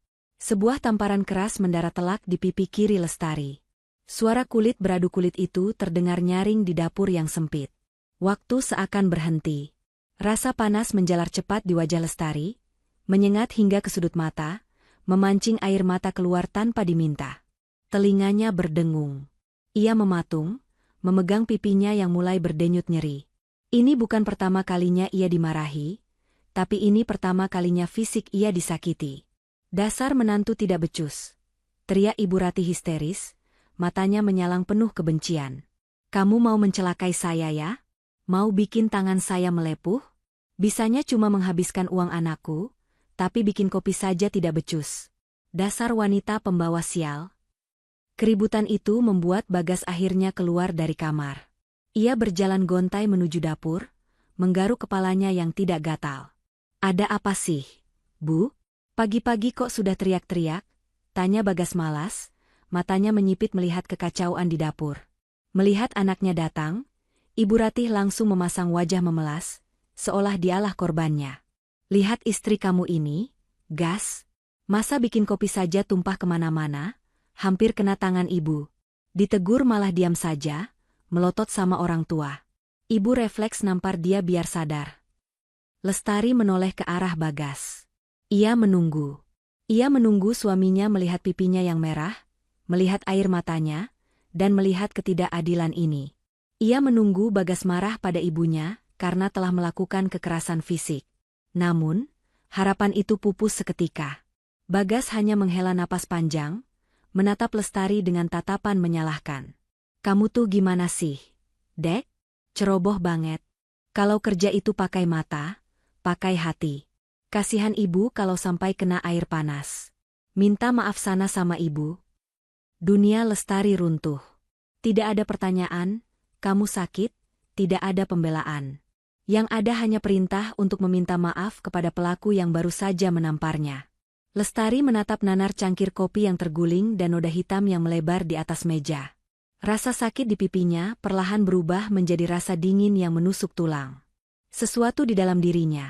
Sebuah tamparan keras mendarat telak di pipi kiri Lestari. Suara kulit beradu kulit itu terdengar nyaring di dapur yang sempit. Waktu seakan berhenti. Rasa panas menjalar cepat di wajah Lestari, menyengat hingga ke sudut mata, memancing air mata keluar tanpa diminta. Telinganya berdengung. Ia mematung, memegang pipinya yang mulai berdenyut nyeri. Ini bukan pertama kalinya ia dimarahi, tapi ini pertama kalinya fisik ia disakiti. Dasar menantu tidak becus. Teriak Ibu Ratih histeris, matanya menyalang penuh kebencian. Kamu mau mencelakai saya ya? Mau bikin tangan saya melepuh? Bisanya cuma menghabiskan uang anakku, tapi bikin kopi saja tidak becus. Dasar wanita pembawa sial. Keributan itu membuat Bagas akhirnya keluar dari kamar. Ia berjalan gontai menuju dapur, menggaruk kepalanya yang tidak gatal. Ada apa sih, Bu? Pagi-pagi kok sudah teriak-teriak? Tanya Bagas malas, matanya menyipit melihat kekacauan di dapur. Melihat anaknya datang, Ibu Ratih langsung memasang wajah memelas, seolah dialah korbannya. Lihat istri kamu ini, gas. Masa bikin kopi saja tumpah kemana-mana? Hampir kena tangan ibu. Ditegur malah diam saja, melotot sama orang tua. Ibu refleks nampar dia biar sadar. Lestari menoleh ke arah Bagas. Ia menunggu. Ia menunggu suaminya melihat pipinya yang merah, melihat air matanya, dan melihat ketidakadilan ini. Ia menunggu Bagas marah pada ibunya karena telah melakukan kekerasan fisik. Namun, Harapan itu pupus seketika. Bagas hanya menghela napas panjang, menatap Lestari dengan tatapan menyalahkan. Kamu tuh gimana sih, Dek? Ceroboh banget. Kalau kerja itu pakai mata, pakai hati. Kasihan ibu kalau sampai kena air panas. Minta maaf sana sama ibu. Dunia Lestari runtuh. Tidak ada pertanyaan, kamu sakit, tidak ada pembelaan. Yang ada hanya perintah untuk meminta maaf kepada pelaku yang baru saja menamparnya. Lestari menatap nanar cangkir kopi yang terguling dan noda hitam yang melebar di atas meja. Rasa sakit di pipinya perlahan berubah menjadi rasa dingin yang menusuk tulang. Sesuatu di dalam dirinya,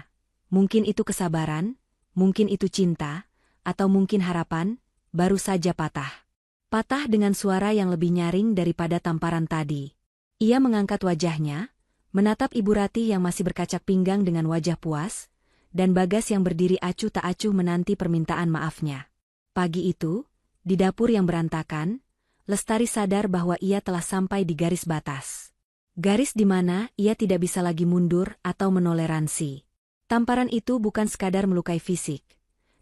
mungkin itu kesabaran, mungkin itu cinta, atau mungkin harapan, baru saja patah. Patah dengan suara yang lebih nyaring daripada tamparan tadi. Ia mengangkat wajahnya, menatap Ibu Ratih yang masih berkacak pinggang dengan wajah puas, dan Bagas yang berdiri acuh tak acuh menanti permintaan maafnya. Pagi itu, di dapur yang berantakan, Lestari sadar bahwa ia telah sampai di garis batas. Garis di mana ia tidak bisa lagi mundur atau menoleransi. Tamparan itu bukan sekadar melukai fisik,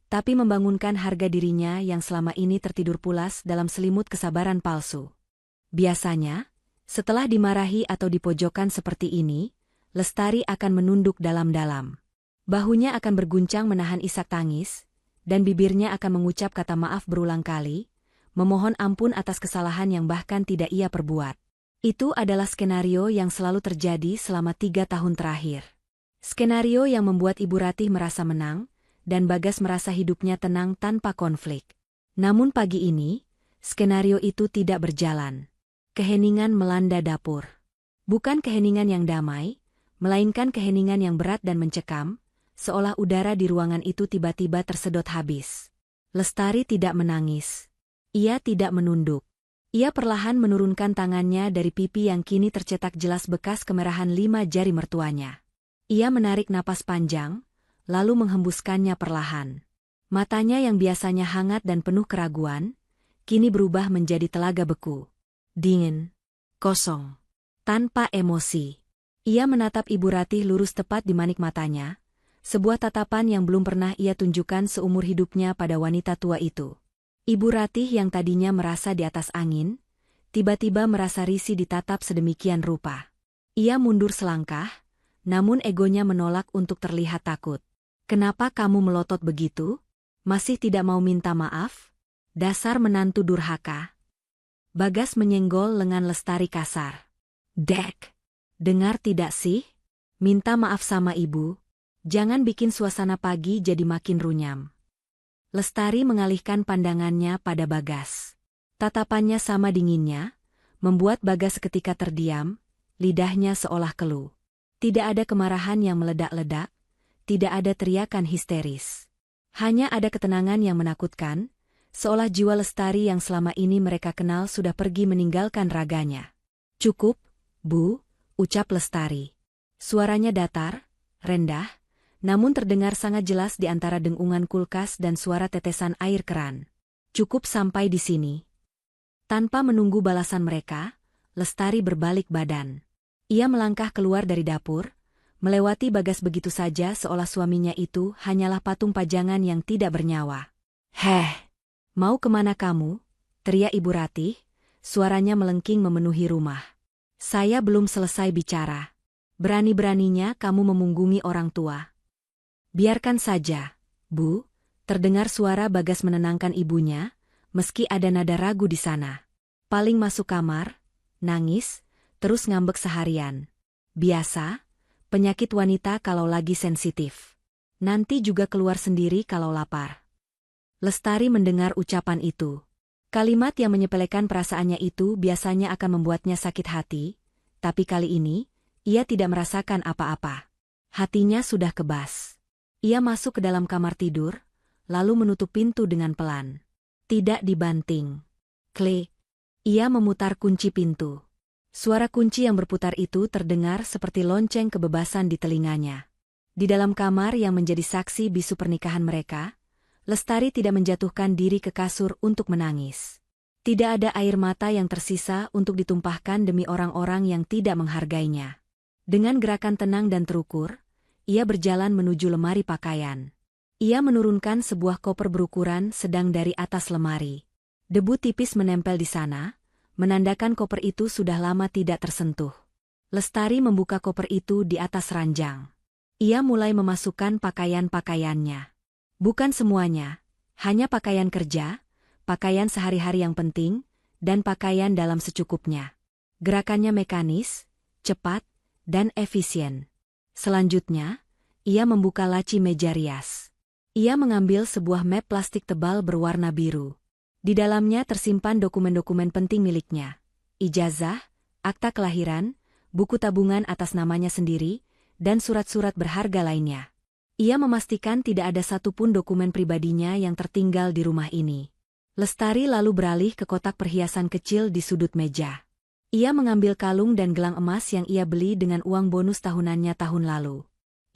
tapi membangunkan harga dirinya yang selama ini tertidur pulas dalam selimut kesabaran palsu. Biasanya, setelah dimarahi atau dipojokkan seperti ini, Lestari akan menunduk dalam-dalam. Bahunya akan berguncang menahan isak tangis, dan bibirnya akan mengucap kata maaf berulang kali, memohon ampun atas kesalahan yang bahkan tidak ia perbuat. Itu adalah skenario yang selalu terjadi selama 3 tahun terakhir. Skenario yang membuat Ibu Ratih merasa menang, dan Bagas merasa hidupnya tenang tanpa konflik. Namun pagi ini, skenario itu tidak berjalan. Keheningan melanda dapur. Bukan keheningan yang damai, melainkan keheningan yang berat dan mencekam, seolah udara di ruangan itu tiba-tiba tersedot habis. Lestari tidak menangis. Ia tidak menunduk. Ia perlahan menurunkan tangannya dari pipi yang kini tercetak jelas bekas kemerahan 5 jari mertuanya. Ia menarik napas panjang, lalu menghembuskannya perlahan. Matanya yang biasanya hangat dan penuh keraguan, kini berubah menjadi telaga beku. Dingin. Kosong. Tanpa emosi. Ia menatap Ibu Ratih lurus tepat di manik matanya, sebuah tatapan yang belum pernah ia tunjukkan seumur hidupnya pada wanita tua itu. Ibu Ratih yang tadinya merasa di atas angin, tiba-tiba merasa risih ditatap sedemikian rupa. Ia mundur selangkah, namun egonya menolak untuk terlihat takut. Kenapa kamu melotot begitu? Masih tidak mau minta maaf? Dasar menantu durhaka. Bagas menyenggol lengan Lestari kasar. Dek, dengar tidak sih? Minta maaf sama ibu. Jangan bikin suasana pagi jadi makin runyam. Lestari mengalihkan pandangannya pada Bagas. Tatapannya sama dinginnya, membuat Bagas seketika terdiam, lidahnya seolah keluh. Tidak ada kemarahan yang meledak-ledak, tidak ada teriakan histeris. Hanya ada ketenangan yang menakutkan, seolah jiwa Lestari yang selama ini mereka kenal sudah pergi meninggalkan raganya. Cukup, Bu, ucap Lestari. Suaranya datar, rendah, namun terdengar sangat jelas di antara dengungan kulkas dan suara tetesan air keran. Cukup sampai di sini. Tanpa menunggu balasan mereka, Lestari berbalik badan. Ia melangkah keluar dari dapur, melewati Bagas begitu saja seolah suaminya itu hanyalah patung pajangan yang tidak bernyawa. Heh, mau kemana kamu? Teriak Ibu Ratih, suaranya melengking memenuhi rumah. Saya belum selesai bicara. Berani-beraninya kamu memunggungi orang tua. Biarkan saja, Bu, terdengar suara Bagas menenangkan ibunya, meski ada nada ragu di sana. Paling masuk kamar, nangis, terus ngambek seharian. Biasa, penyakit wanita kalau lagi sensitif. Nanti juga keluar sendiri kalau lapar. Lestari mendengar ucapan itu. Kalimat yang menyepelekan perasaannya itu biasanya akan membuatnya sakit hati, tapi kali ini, ia tidak merasakan apa-apa. Hatinya sudah kebas. Ia masuk ke dalam kamar tidur, lalu menutup pintu dengan pelan. Tidak dibanting. Klik. Ia memutar kunci pintu. Suara kunci yang berputar itu terdengar seperti lonceng kebebasan di telinganya. Di dalam kamar yang menjadi saksi bisu pernikahan mereka, Lestari tidak menjatuhkan diri ke kasur untuk menangis. Tidak ada air mata yang tersisa untuk ditumpahkan demi orang-orang yang tidak menghargainya. Dengan gerakan tenang dan terukur, ia berjalan menuju lemari pakaian. Ia menurunkan sebuah koper berukuran sedang dari atas lemari. Debu tipis menempel di sana, menandakan koper itu sudah lama tidak tersentuh. Lestari membuka koper itu di atas ranjang. Ia mulai memasukkan pakaian-pakaiannya. Bukan semuanya, hanya pakaian kerja, pakaian sehari-hari yang penting, dan pakaian dalam secukupnya. Gerakannya mekanis, cepat, dan efisien. Selanjutnya, ia membuka laci meja rias. Ia mengambil sebuah map plastik tebal berwarna biru. Di dalamnya tersimpan dokumen-dokumen penting miliknya. Ijazah, akta kelahiran, buku tabungan atas namanya sendiri, dan surat-surat berharga lainnya. Ia memastikan tidak ada satupun dokumen pribadinya yang tertinggal di rumah ini. Lestari lalu beralih ke kotak perhiasan kecil di sudut meja. Ia mengambil kalung dan gelang emas yang ia beli dengan uang bonus tahunannya tahun lalu.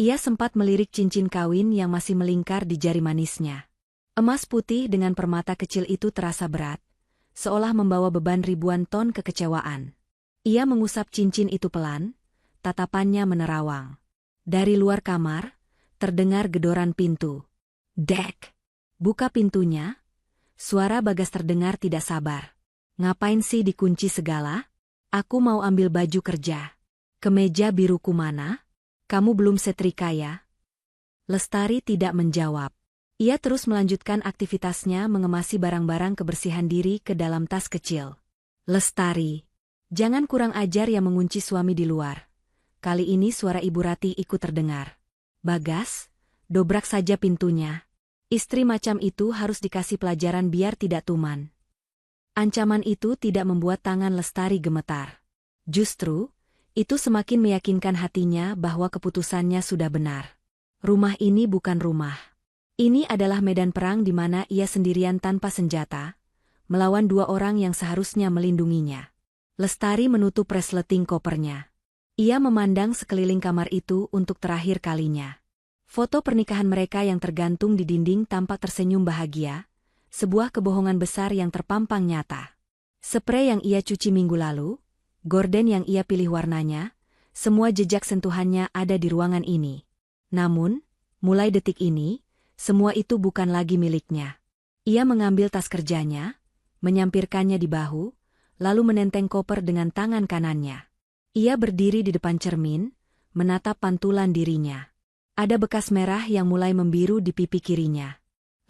Ia sempat melirik cincin kawin yang masih melingkar di jari manisnya. Emas putih dengan permata kecil itu terasa berat, seolah membawa beban ribuan ton kekecewaan. Ia mengusap cincin itu pelan, tatapannya menerawang. Dari luar kamar, terdengar gedoran pintu. Dek! Buka pintunya. Suara Bagas terdengar tidak sabar. Ngapain sih dikunci segala? Aku mau ambil baju kerja. Kemeja biruku mana? Kamu belum setrika ya? Lestari tidak menjawab. Ia terus melanjutkan aktivitasnya mengemasi barang-barang kebersihan diri ke dalam tas kecil. Lestari, jangan kurang ajar yang mengunci suami di luar. Kali ini suara Ibu Ratih ikut terdengar. Bagas, dobrak saja pintunya. Istri macam itu harus dikasih pelajaran biar tidak tuman. Ancaman itu tidak membuat tangan Lestari gemetar. Justru, itu semakin meyakinkan hatinya bahwa keputusannya sudah benar. Rumah ini bukan rumah. Ini adalah medan perang di mana ia sendirian tanpa senjata, melawan dua orang yang seharusnya melindunginya. Lestari menutup resleting kopernya. Ia memandang sekeliling kamar itu untuk terakhir kalinya. Foto pernikahan mereka yang tergantung di dinding tampak tersenyum bahagia, sebuah kebohongan besar yang terpampang nyata. Sprei yang ia cuci minggu lalu, gorden yang ia pilih warnanya, semua jejak sentuhannya ada di ruangan ini. Namun, mulai detik ini, semua itu bukan lagi miliknya. Ia mengambil tas kerjanya, menyampirkannya di bahu, lalu menenteng koper dengan tangan kanannya. Ia berdiri di depan cermin, menatap pantulan dirinya. Ada bekas merah yang mulai membiru di pipi kirinya.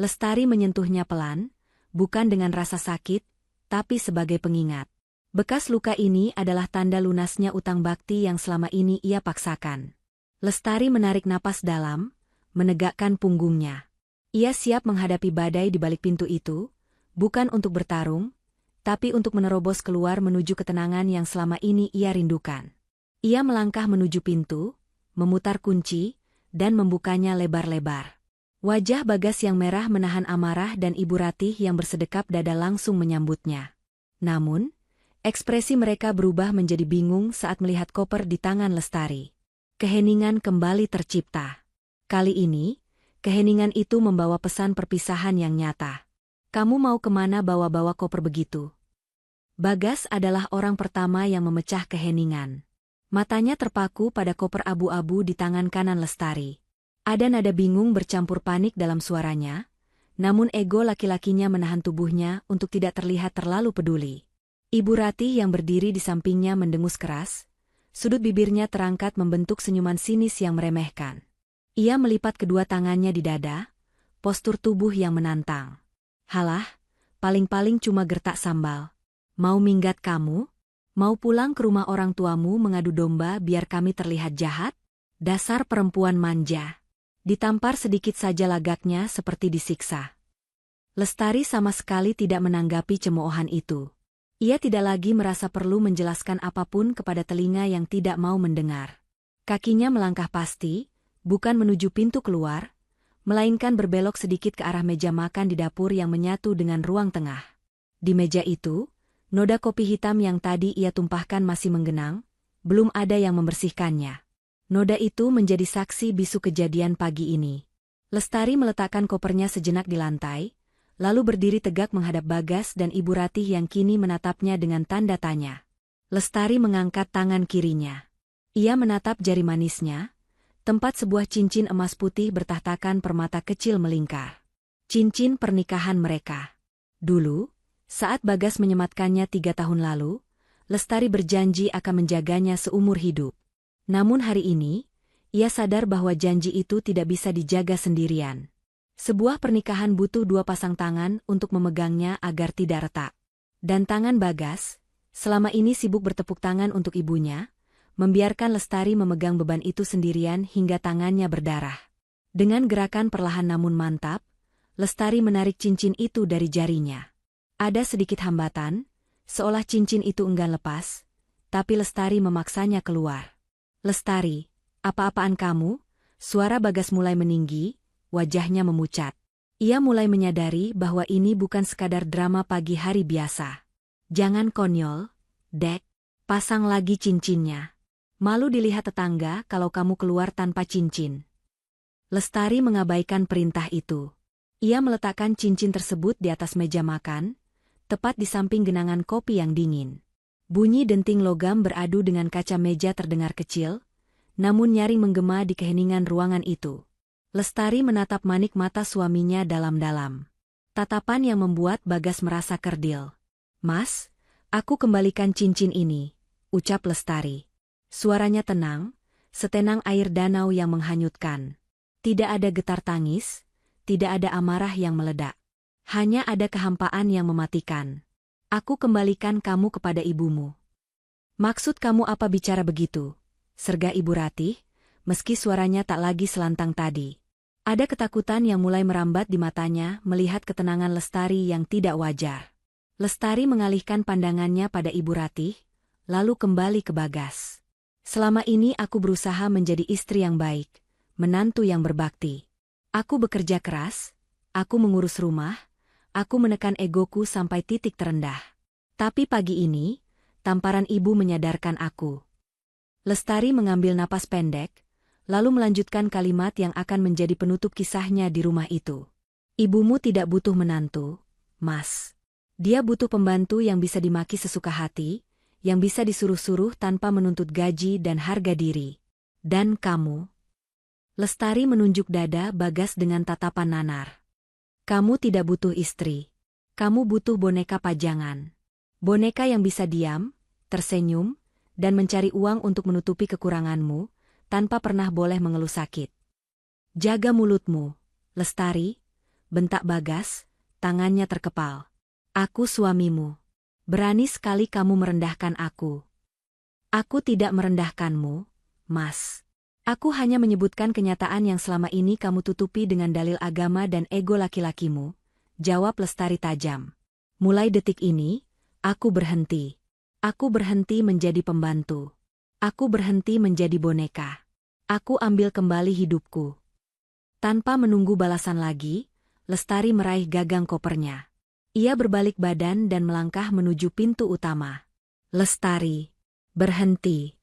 Lestari menyentuhnya pelan, bukan dengan rasa sakit, tapi sebagai pengingat. Bekas luka ini adalah tanda lunasnya utang bakti yang selama ini ia paksakan. Lestari menarik napas dalam, menegakkan punggungnya. Ia siap menghadapi badai di balik pintu itu, bukan untuk bertarung, tapi untuk menerobos keluar menuju ketenangan yang selama ini ia rindukan. Ia melangkah menuju pintu, memutar kunci, dan membukanya lebar-lebar. Wajah Bagas yang merah menahan amarah dan Ibu Ratih yang bersedekap dada langsung menyambutnya. Namun, ekspresi mereka berubah menjadi bingung saat melihat koper di tangan Lestari. Keheningan kembali tercipta. Kali ini, keheningan itu membawa pesan perpisahan yang nyata. Kamu mau kemana bawa-bawa koper begitu? Bagas adalah orang pertama yang memecah keheningan. Matanya terpaku pada koper abu-abu di tangan kanan Lestari. Ada nada bingung bercampur panik dalam suaranya, namun ego laki-lakinya menahan tubuhnya untuk tidak terlihat terlalu peduli. Ibu Ratih yang berdiri di sampingnya mendengus keras, sudut bibirnya terangkat membentuk senyuman sinis yang meremehkan. Ia melipat kedua tangannya di dada, postur tubuh yang menantang. Halah, paling-paling cuma gertak sambal. Mau minggat kamu? Mau pulang ke rumah orang tuamu mengadu domba biar kami terlihat jahat? Dasar perempuan manja. Ditampar sedikit saja lagaknya seperti disiksa. Lestari sama sekali tidak menanggapi cemoohan itu. Ia tidak lagi merasa perlu menjelaskan apapun kepada telinga yang tidak mau mendengar. Kakinya melangkah pasti, bukan menuju pintu keluar, melainkan berbelok sedikit ke arah meja makan di dapur yang menyatu dengan ruang tengah. Di meja itu, noda kopi hitam yang tadi ia tumpahkan masih menggenang, belum ada yang membersihkannya. Noda itu menjadi saksi bisu kejadian pagi ini. Lestari meletakkan kopernya sejenak di lantai, lalu berdiri tegak menghadap Bagas dan Ibu Ratih yang kini menatapnya dengan tanda tanya. Lestari mengangkat tangan kirinya. Ia menatap jari manisnya, Tempat sebuah cincin emas putih bertahtakan permata kecil melingkar. Cincin pernikahan mereka. Dulu, saat Bagas menyematkannya 3 tahun lalu, Lestari berjanji akan menjaganya seumur hidup. Namun hari ini, ia sadar bahwa janji itu tidak bisa dijaga sendirian. Sebuah pernikahan butuh 2 pasang tangan untuk memegangnya agar tidak retak. Dan tangan Bagas, selama ini sibuk bertepuk tangan untuk ibunya, membiarkan Lestari memegang beban itu sendirian hingga tangannya berdarah. Dengan gerakan perlahan namun mantap, Lestari menarik cincin itu dari jarinya. Ada sedikit hambatan, seolah cincin itu enggan lepas, tapi Lestari memaksanya keluar. "Lestari, apa-apaan kamu?" Suara Bagas mulai meninggi, wajahnya memucat. Ia mulai menyadari bahwa ini bukan sekadar drama pagi hari biasa. "Jangan konyol, Dek. Pasang lagi cincinnya. Malu dilihat tetangga kalau kamu keluar tanpa cincin." Lestari mengabaikan perintah itu. Ia meletakkan cincin tersebut di atas meja makan, tepat di samping genangan kopi yang dingin. Bunyi denting logam beradu dengan kaca meja terdengar kecil, namun nyaring menggema di keheningan ruangan itu. Lestari menatap manik mata suaminya dalam-dalam. Tatapan yang membuat Bagas merasa kerdil. "Mas, aku kembalikan cincin ini," ucap Lestari. Suaranya tenang, setenang air danau yang menghanyutkan. Tidak ada getar tangis, tidak ada amarah yang meledak. Hanya ada kehampaan yang mematikan. "Aku kembalikan kamu kepada ibumu." "Maksud kamu apa bicara begitu?" serga Ibu Ratih, meski suaranya tak lagi selantang tadi. Ada ketakutan yang mulai merambat di matanya melihat ketenangan Lestari yang tidak wajar. Lestari mengalihkan pandangannya pada Ibu Ratih, lalu kembali ke Bagas. "Selama ini aku berusaha menjadi istri yang baik, menantu yang berbakti. Aku bekerja keras, aku mengurus rumah, aku menekan egoku sampai titik terendah. Tapi pagi ini, tamparan ibu menyadarkan aku." Lestari mengambil napas pendek, lalu melanjutkan kalimat yang akan menjadi penutup kisahnya di rumah itu. "Ibumu tidak butuh menantu, Mas. Dia butuh pembantu yang bisa dimaki sesuka hati, yang bisa disuruh-suruh tanpa menuntut gaji dan harga diri. Dan kamu." Lestari menunjuk dada Bagas dengan tatapan nanar. "Kamu tidak butuh istri. Kamu butuh boneka pajangan. Boneka yang bisa diam, tersenyum, dan mencari uang untuk menutupi kekuranganmu, tanpa pernah boleh mengeluh sakit." "Jaga mulutmu, Lestari," bentak Bagas, tangannya terkepal. "Aku suamimu. Berani sekali kamu merendahkan aku." "Aku tidak merendahkanmu, Mas. Aku hanya menyebutkan kenyataan yang selama ini kamu tutupi dengan dalil agama dan ego laki-lakimu," jawab Lestari tajam. "Mulai detik ini, aku berhenti. Aku berhenti menjadi pembantu. Aku berhenti menjadi boneka. Aku ambil kembali hidupku." Tanpa menunggu balasan lagi, Lestari meraih gagang kopernya. Ia berbalik badan dan melangkah menuju pintu utama. "Lestari, berhenti."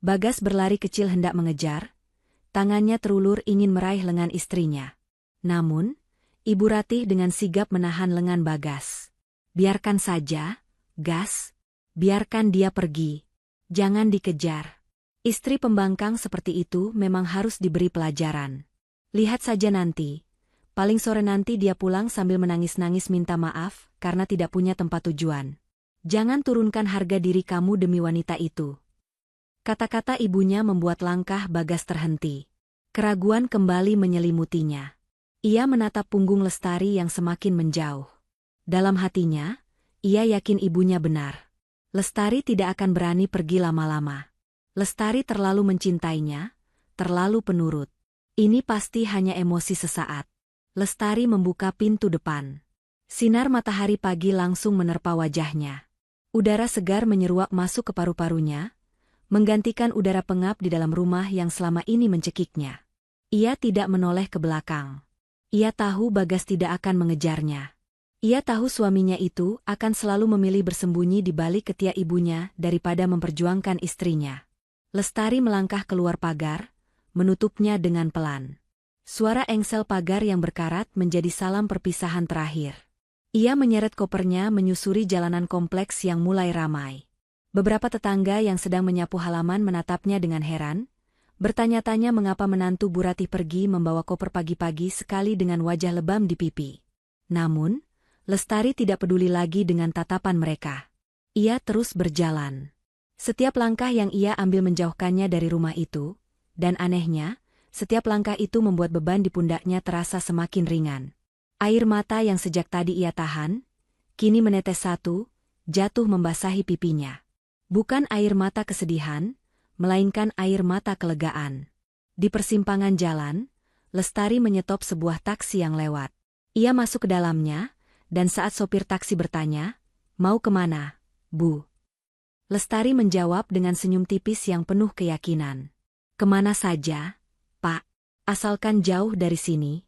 Bagas berlari kecil hendak mengejar, tangannya terulur ingin meraih lengan istrinya. Namun, Ibu Ratih dengan sigap menahan lengan Bagas. "Biarkan saja, Gas. Biarkan dia pergi. Jangan dikejar. Istri pembangkang seperti itu memang harus diberi pelajaran. Lihat saja nanti. Paling sore nanti dia pulang sambil menangis-nangis minta maaf karena tidak punya tempat tujuan. Jangan turunkan harga diri kamu demi wanita itu." Kata-kata ibunya membuat langkah Bagas terhenti. Keraguan kembali menyelimutinya. Ia menatap punggung Lestari yang semakin menjauh. Dalam hatinya, ia yakin ibunya benar. Lestari tidak akan berani pergi lama-lama. Lestari terlalu mencintainya, terlalu penurut. Ini pasti hanya emosi sesaat. Lestari membuka pintu depan. Sinar matahari pagi langsung menerpa wajahnya. Udara segar menyeruak masuk ke paru-parunya, menggantikan udara pengap di dalam rumah yang selama ini mencekiknya. Ia tidak menoleh ke belakang. Ia tahu Bagas tidak akan mengejarnya. Ia tahu suaminya itu akan selalu memilih bersembunyi di balik ketiak ibunya daripada memperjuangkan istrinya. Lestari melangkah keluar pagar, menutupnya dengan pelan. Suara engsel pagar yang berkarat menjadi salam perpisahan terakhir. Ia menyeret kopernya menyusuri jalanan kompleks yang mulai ramai. Beberapa tetangga yang sedang menyapu halaman menatapnya dengan heran, Bertanya-tanya mengapa menantu Bu Ratih pergi membawa koper pagi-pagi sekali dengan wajah lebam di pipi. Namun, Lestari tidak peduli lagi dengan tatapan mereka. Ia terus berjalan. Setiap langkah yang ia ambil menjauhkannya dari rumah itu, dan anehnya, setiap langkah itu membuat beban di pundaknya terasa semakin ringan. Air mata yang sejak tadi ia tahan, kini menetes satu, jatuh membasahi pipinya. Bukan air mata kesedihan, melainkan air mata kelegaan. Di persimpangan jalan, Lestari menyetop sebuah taksi yang lewat. Ia masuk ke dalamnya, dan saat sopir taksi bertanya, "Mau kemana, Bu?" Lestari menjawab dengan senyum tipis yang penuh keyakinan. "Kemana saja, Pak, asalkan jauh dari sini."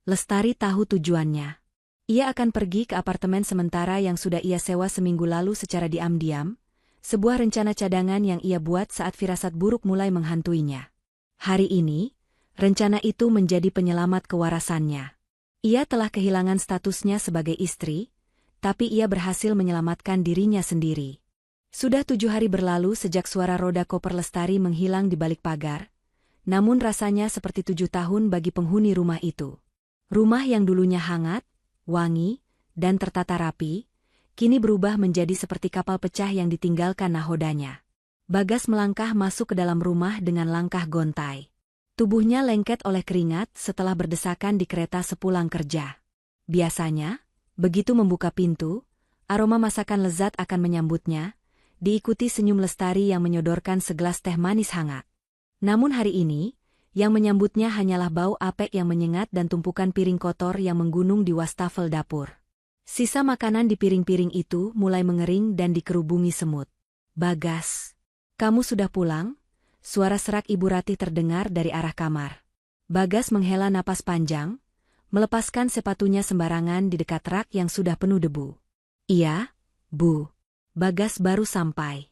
Lestari tahu tujuannya. Ia akan pergi ke apartemen sementara yang sudah ia sewa seminggu lalu secara diam-diam, sebuah rencana cadangan yang ia buat saat firasat buruk mulai menghantuinya. Hari ini, rencana itu menjadi penyelamat kewarasannya. Ia telah kehilangan statusnya sebagai istri, tapi ia berhasil menyelamatkan dirinya sendiri. Sudah 7 hari berlalu sejak suara roda koper Lestari menghilang di balik pagar, namun rasanya seperti 7 tahun bagi penghuni rumah itu. Rumah yang dulunya hangat, wangi, dan tertata rapi, kini berubah menjadi seperti kapal pecah yang ditinggalkan nahodanya. Bagas melangkah masuk ke dalam rumah dengan langkah gontai. Tubuhnya lengket oleh keringat setelah berdesakan di kereta sepulang kerja. Biasanya, begitu membuka pintu, aroma masakan lezat akan menyambutnya, diikuti senyum Lestari yang menyodorkan segelas teh manis hangat. Namun hari ini, yang menyambutnya hanyalah bau apek yang menyengat dan tumpukan piring kotor yang menggunung di wastafel dapur. Sisa makanan di piring-piring itu mulai mengering dan dikerubungi semut. "Bagas, kamu sudah pulang?" Suara serak Ibu Ratih terdengar dari arah kamar. Bagas menghela napas panjang, melepaskan sepatunya sembarangan di dekat rak yang sudah penuh debu. "Iya, Bu. Bagas baru sampai."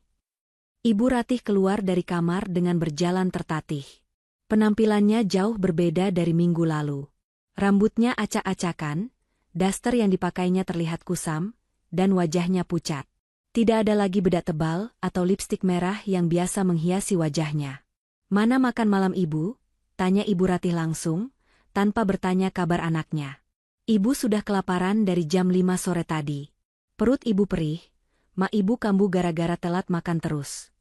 Ibu Ratih keluar dari kamar dengan berjalan tertatih. Penampilannya jauh berbeda dari minggu lalu. Rambutnya acak-acakan, daster yang dipakainya terlihat kusam, dan wajahnya pucat. Tidak ada lagi bedak tebal atau lipstik merah yang biasa menghiasi wajahnya. "Mana makan malam Ibu?" tanya Ibu Ratih langsung, tanpa bertanya kabar anaknya. "Ibu sudah kelaparan dari jam 5 sore tadi. Perut Ibu perih, mak Ibu kambuh gara-gara telat makan terus."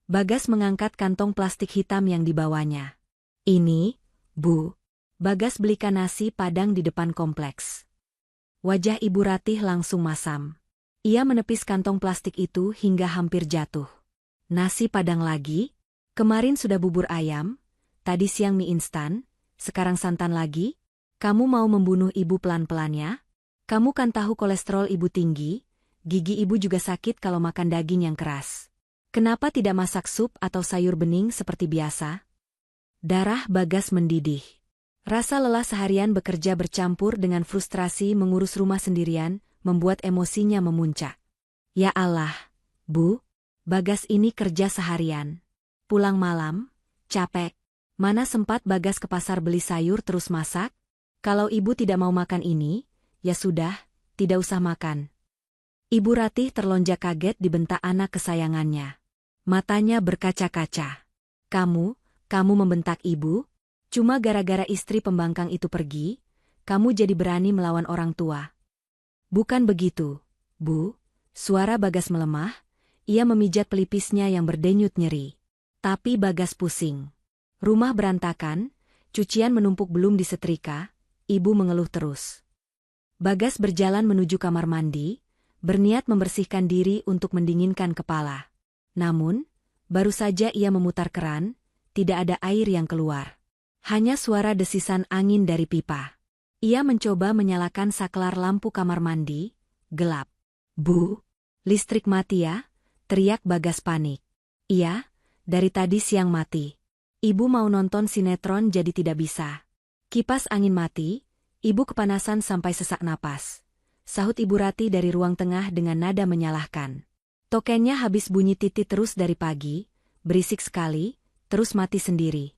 Bagas mengangkat kantong plastik hitam yang dibawanya. "Ini, Bu." Bagas belikan nasi padang di depan kompleks. Wajah Ibu Ratih langsung masam. Ia menepis kantong plastik itu hingga hampir jatuh. "Nasi padang lagi? Kemarin sudah bubur ayam, tadi siang mie instan, sekarang santan lagi? Kamu mau membunuh Ibu pelan-pelan ya? Kamu kan tahu kolesterol Ibu tinggi, gigi Ibu juga sakit kalau makan daging yang keras. Kenapa tidak masak sup atau sayur bening seperti biasa?" Darah Bagas mendidih. Rasa lelah seharian bekerja bercampur dengan frustrasi mengurus rumah sendirian, membuat emosinya memuncak. "Ya Allah, Bu, Bagas ini kerja seharian. Pulang malam, capek. Mana sempat Bagas ke pasar beli sayur terus masak? Kalau Ibu tidak mau makan ini, ya sudah, tidak usah makan." Ibu Ratih terlonjak kaget dibentak anak kesayangannya. Matanya berkaca-kaca. Kamu membentak Ibu? Cuma gara-gara istri pembangkang itu pergi, kamu jadi berani melawan orang tua?" "Bukan begitu, Bu." Suara Bagas melemah, ia memijat pelipisnya yang berdenyut nyeri. Tapi Bagas pusing. Rumah berantakan, cucian menumpuk belum disetrika, Ibu mengeluh terus. Bagas berjalan menuju kamar mandi, berniat membersihkan diri untuk mendinginkan kepala. Namun, baru saja ia memutar keran, tidak ada air yang keluar. Hanya suara desisan angin dari pipa. Ia mencoba menyalakan saklar lampu kamar mandi, gelap. "Bu, listrik mati ya?" teriak Bagas panik. "Iya, dari tadi siang mati. Ibu mau nonton sinetron jadi tidak bisa. Kipas angin mati, Ibu kepanasan sampai sesak napas," sahut Ibu Ratih dari ruang tengah dengan nada menyalahkan. "Tokennya habis bunyi titik terus dari pagi, berisik sekali, terus mati sendiri."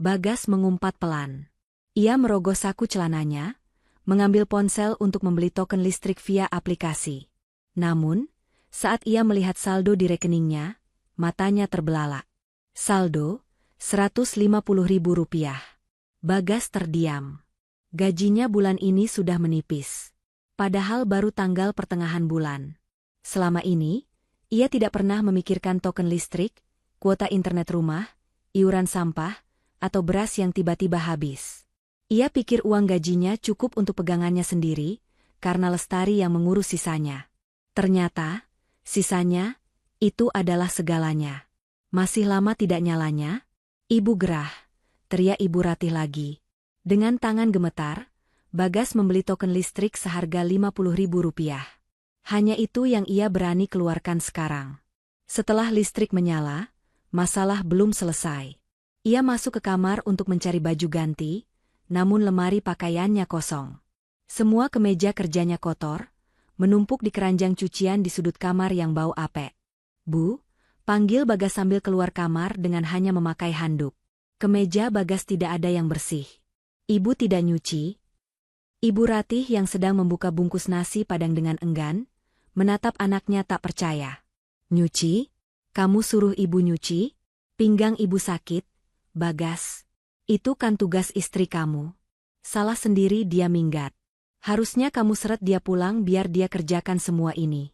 Bagas mengumpat pelan. Ia merogoh saku celananya, mengambil ponsel untuk membeli token listrik via aplikasi. Namun, saat ia melihat saldo di rekeningnya, matanya terbelalak. Saldo, Rp150.000. Bagas terdiam. Gajinya bulan ini sudah menipis. Padahal baru tanggal pertengahan bulan. Selama ini, ia tidak pernah memikirkan token listrik, kuota internet rumah, iuran sampah, atau beras yang tiba-tiba habis. Ia pikir uang gajinya cukup untuk pegangannya sendiri, karena Lestari yang mengurus sisanya. Ternyata, sisanya, itu adalah segalanya. Masih lama tidak nyalanya? Ibu gerah, teriak Ibu Ratih lagi. Dengan tangan gemetar, Bagas membeli token listrik seharga Rp50.000. Hanya itu yang ia berani keluarkan sekarang. Setelah listrik menyala, masalah belum selesai. Ia masuk ke kamar untuk mencari baju ganti, namun lemari pakaiannya kosong. Semua kemeja kerjanya kotor, menumpuk di keranjang cucian di sudut kamar yang bau apek. "Bu," panggil Bagas sambil keluar kamar dengan hanya memakai handuk. Kemeja Bagas tidak ada yang bersih. "Ibu tidak nyuci?" Ibu Ratih yang sedang membuka bungkus nasi Padang dengan enggan, menatap anaknya tak percaya. "Nyuci? Kamu suruh ibu nyuci? Pinggang ibu sakit, Bagas. Itu kan tugas istri kamu. Salah sendiri dia minggat. Harusnya kamu seret dia pulang biar dia kerjakan semua ini."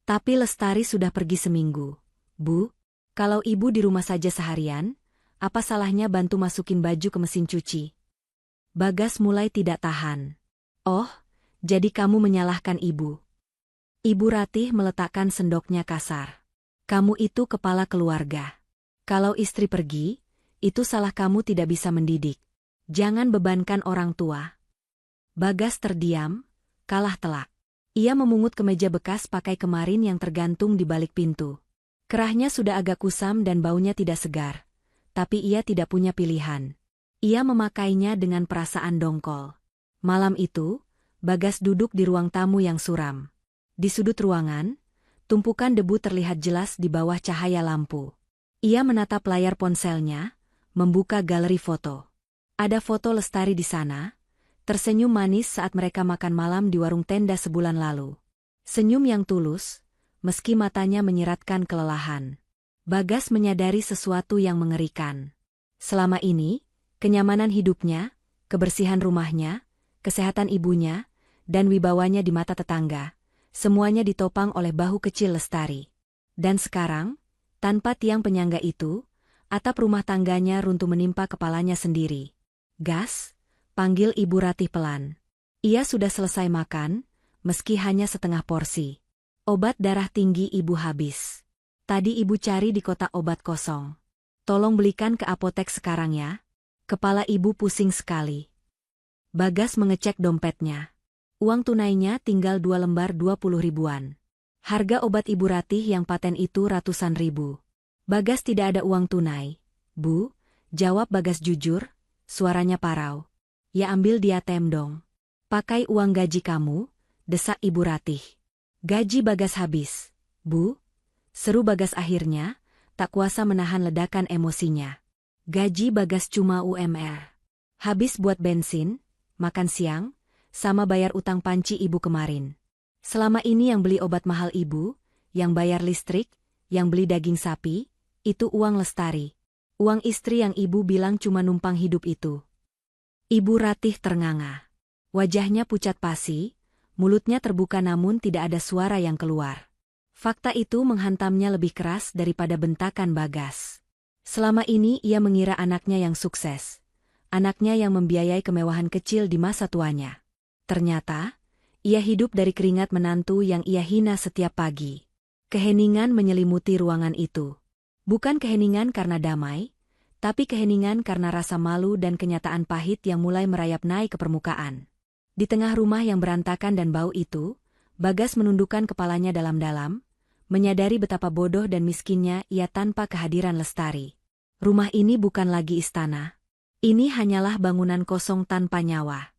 "Tapi Lestari sudah pergi seminggu. Bu, kalau ibu di rumah saja seharian, apa salahnya bantu masukin baju ke mesin cuci?" Bagas mulai tidak tahan. "Oh, jadi kamu menyalahkan ibu?" Ibu Ratih meletakkan sendoknya kasar. "Kamu itu kepala keluarga. Kalau istri pergi, itu salah kamu tidak bisa mendidik. Jangan bebankan orang tua." Bagas terdiam, kalah telak. Ia memungut kemeja bekas pakai kemarin yang tergantung di balik pintu. Kerahnya sudah agak kusam dan baunya tidak segar. Tapi ia tidak punya pilihan. Ia memakainya dengan perasaan dongkol. Malam itu, Bagas duduk di ruang tamu yang suram. Di sudut ruangan, tumpukan debu terlihat jelas di bawah cahaya lampu. Ia menatap layar ponselnya, membuka galeri foto. Ada foto Lestari di sana, tersenyum manis saat mereka makan malam di warung tenda sebulan lalu. Senyum yang tulus, meski matanya menyiratkan kelelahan. Bagas menyadari sesuatu yang mengerikan. Selama ini, kenyamanan hidupnya, kebersihan rumahnya, kesehatan ibunya, dan wibawanya di mata tetangga, semuanya ditopang oleh bahu kecil Lestari. Dan sekarang, tanpa tiang penyangga itu, atap rumah tangganya runtuh menimpa kepalanya sendiri. "Gas," panggil Ibu Ratih pelan. Ia sudah selesai makan, meski hanya setengah porsi. "Obat darah tinggi ibu habis. Tadi ibu cari di kotak obat kosong. Tolong belikan ke apotek sekarang ya. Kepala ibu pusing sekali." Bagas mengecek dompetnya. Uang tunainya tinggal 2 lembar 20 ribuan. Harga obat Ibu Ratih yang paten itu ratusan ribu. "Bagas tidak ada uang tunai, Bu," jawab Bagas jujur, suaranya parau. "Ya ambil di ATM dong." "Pakai uang gaji kamu," desak Ibu Ratih. "Gaji Bagas habis, Bu," seru Bagas akhirnya, tak kuasa menahan ledakan emosinya. Gaji Bagas cuma UMR. Habis buat bensin, makan siang, sama bayar utang panci ibu kemarin. Selama ini yang beli obat mahal ibu, yang bayar listrik, yang beli daging sapi, itu uang Lestari. Uang istri yang ibu bilang cuma numpang hidup itu. Ibu Ratih ternganga. Wajahnya pucat pasi, mulutnya terbuka namun tidak ada suara yang keluar. Fakta itu menghantamnya lebih keras daripada bentakan Bagas. Selama ini ia mengira anaknya yang sukses. Anaknya yang membiayai kemewahan kecil di masa tuanya. Ternyata, ia hidup dari keringat menantu yang ia hina setiap pagi. Keheningan menyelimuti ruangan itu. Bukan keheningan karena damai, tapi keheningan karena rasa malu dan kenyataan pahit yang mulai merayap naik ke permukaan. Di tengah rumah yang berantakan dan bau itu, Bagas menundukkan kepalanya dalam-dalam, menyadari betapa bodoh dan miskinnya ia tanpa kehadiran Lestari. Rumah ini bukan lagi istana. Ini hanyalah bangunan kosong tanpa nyawa.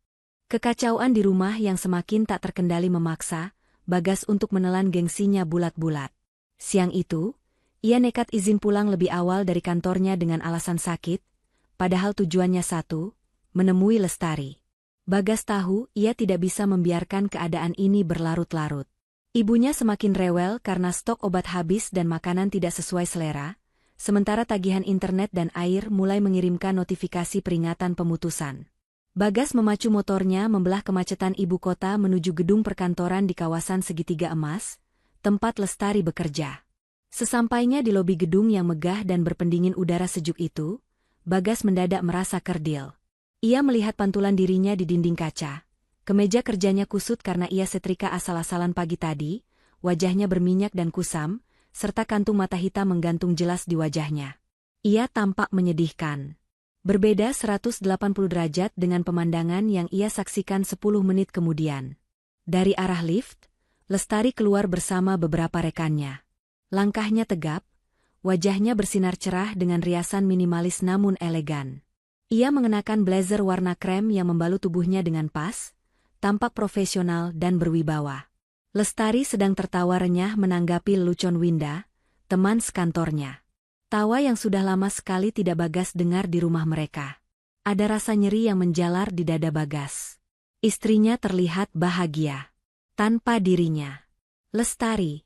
Kekacauan di rumah yang semakin tak terkendali memaksa Bagas untuk menelan gengsinya bulat-bulat. Siang itu, ia nekat izin pulang lebih awal dari kantornya dengan alasan sakit, padahal tujuannya satu, menemui Lestari. Bagas tahu ia tidak bisa membiarkan keadaan ini berlarut-larut. Ibunya semakin rewel karena stok obat habis dan makanan tidak sesuai selera, sementara tagihan internet dan air mulai mengirimkan notifikasi peringatan pemutusan. Bagas memacu motornya membelah kemacetan ibu kota menuju gedung perkantoran di kawasan Segitiga Emas, tempat Lestari bekerja. Sesampainya di lobi gedung yang megah dan berpendingin udara sejuk itu, Bagas mendadak merasa kerdil. Ia melihat pantulan dirinya di dinding kaca. Kemeja kerjanya kusut karena ia setrika asal-asalan pagi tadi, wajahnya berminyak dan kusam, serta kantung mata hitam menggantung jelas di wajahnya. Ia tampak menyedihkan. Berbeda 180 derajat dengan pemandangan yang ia saksikan 10 menit kemudian. Dari arah lift, Lestari keluar bersama beberapa rekannya. Langkahnya tegap, wajahnya bersinar cerah dengan riasan minimalis namun elegan. Ia mengenakan blazer warna krem yang membalut tubuhnya dengan pas, tampak profesional dan berwibawa. Lestari sedang tertawa renyah menanggapi lelucon Winda, teman sekantornya. Tawa yang sudah lama sekali tidak Bagas dengar di rumah mereka. Ada rasa nyeri yang menjalar di dada Bagas. Istrinya terlihat bahagia. Tanpa dirinya. Lestari.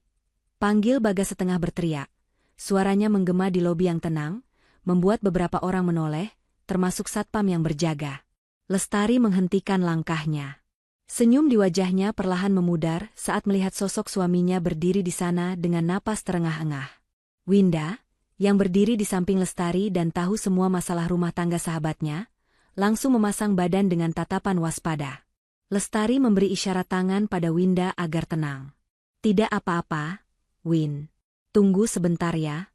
Panggil Bagas setengah berteriak. Suaranya menggema di lobi yang tenang, membuat beberapa orang menoleh, termasuk satpam yang berjaga. Lestari menghentikan langkahnya. Senyum di wajahnya perlahan memudar saat melihat sosok suaminya berdiri di sana dengan napas terengah-engah. Winda, yang berdiri di samping Lestari dan tahu semua masalah rumah tangga sahabatnya, langsung memasang badan dengan tatapan waspada. Lestari memberi isyarat tangan pada Winda agar tenang. Tidak apa-apa, Win. Tunggu sebentar ya.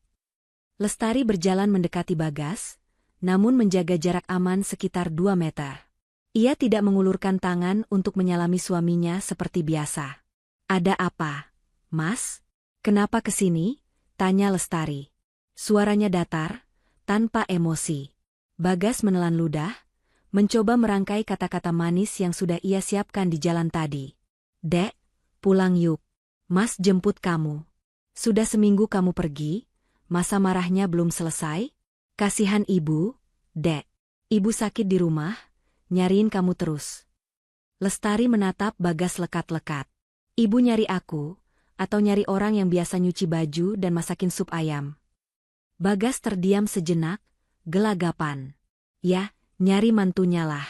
Lestari berjalan mendekati Bagas, namun menjaga jarak aman sekitar 2 meter. Ia tidak mengulurkan tangan untuk menyalami suaminya seperti biasa. Ada apa, Mas? Kenapa kesini? Tanya Lestari. Suaranya datar, tanpa emosi. Bagas menelan ludah, mencoba merangkai kata-kata manis yang sudah ia siapkan di jalan tadi. Dek, pulang yuk. Mas jemput kamu. Sudah seminggu kamu pergi, masa marahnya belum selesai? Kasihan ibu, Dek. Ibu sakit di rumah, nyariin kamu terus. Lestari menatap Bagas lekat-lekat. Ibu nyari aku, atau nyari orang yang biasa nyuci baju dan masakin sup ayam? Bagas terdiam sejenak, gelagapan. Ya, nyari mantunya lah.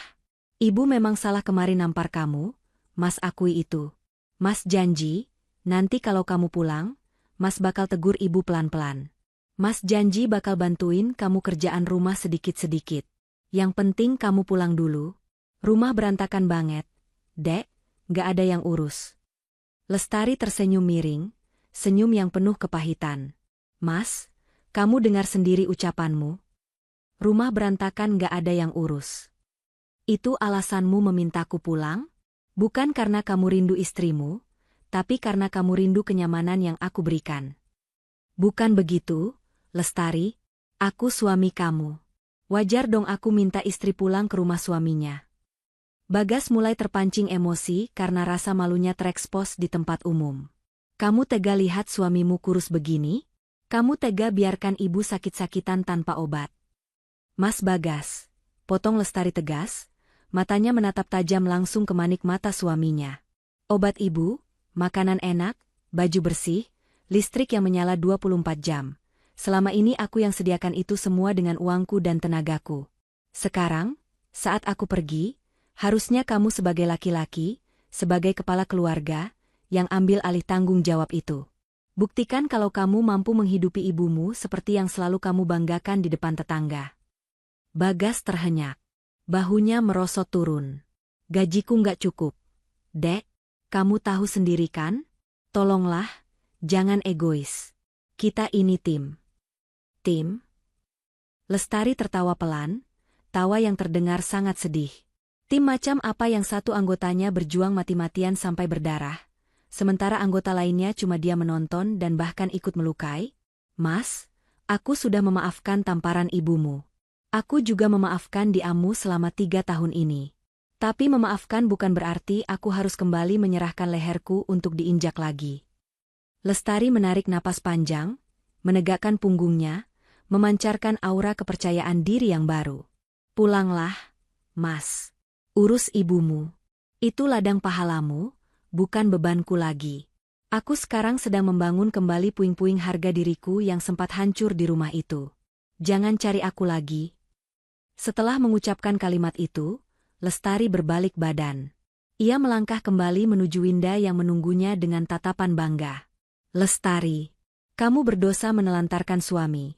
Ibu memang salah kemarin nampar kamu, Mas akui itu. Mas janji, nanti kalau kamu pulang, Mas bakal tegur ibu pelan-pelan. Mas janji bakal bantuin kamu kerjaan rumah sedikit-sedikit. Yang penting kamu pulang dulu. Rumah berantakan banget. Dek, gak ada yang urus. Lestari tersenyum miring, senyum yang penuh kepahitan. Mas, kamu dengar sendiri ucapanmu. Rumah berantakan gak ada yang urus. Itu alasanmu memintaku pulang? Bukan karena kamu rindu istrimu, tapi karena kamu rindu kenyamanan yang aku berikan. Bukan begitu, Lestari. Aku suami kamu. Wajar dong aku minta istri pulang ke rumah suaminya. Bagas mulai terpancing emosi karena rasa malunya terekspos di tempat umum. Kamu tega lihat suamimu kurus begini? Kamu tega biarkan ibu sakit-sakitan tanpa obat? Mas Bagas, potong Lestari tegas, matanya menatap tajam langsung ke manik mata suaminya. Obat ibu, makanan enak, baju bersih, listrik yang menyala 24 jam. Selama ini aku yang sediakan itu semua dengan uangku dan tenagaku. Sekarang, saat aku pergi, harusnya kamu sebagai laki-laki, sebagai kepala keluarga, yang ambil alih tanggung jawab itu. Buktikan kalau kamu mampu menghidupi ibumu seperti yang selalu kamu banggakan di depan tetangga. Bagas terhenyak. Bahunya merosot turun. Gajiku nggak cukup. Dek, kamu tahu sendiri kan? Tolonglah, jangan egois. Kita ini tim. Tim? Lestari tertawa pelan, tawa yang terdengar sangat sedih. Tim macam apa yang satu anggotanya berjuang mati-matian sampai berdarah, sementara anggota lainnya cuma dia menonton dan bahkan ikut melukai? Mas, aku sudah memaafkan tamparan ibumu. Aku juga memaafkan diamu selama 3 tahun ini. Tapi memaafkan bukan berarti aku harus kembali menyerahkan leherku untuk diinjak lagi. Lestari menarik napas panjang, menegakkan punggungnya, memancarkan aura kepercayaan diri yang baru. Pulanglah, Mas. Urus ibumu. Itu ladang pahalamu, bukan bebanku lagi. Aku sekarang sedang membangun kembali puing-puing harga diriku yang sempat hancur di rumah itu. Jangan cari aku lagi. Setelah mengucapkan kalimat itu, Lestari berbalik badan. Ia melangkah kembali menuju Winda yang menunggunya dengan tatapan bangga. Lestari, kamu berdosa menelantarkan suami.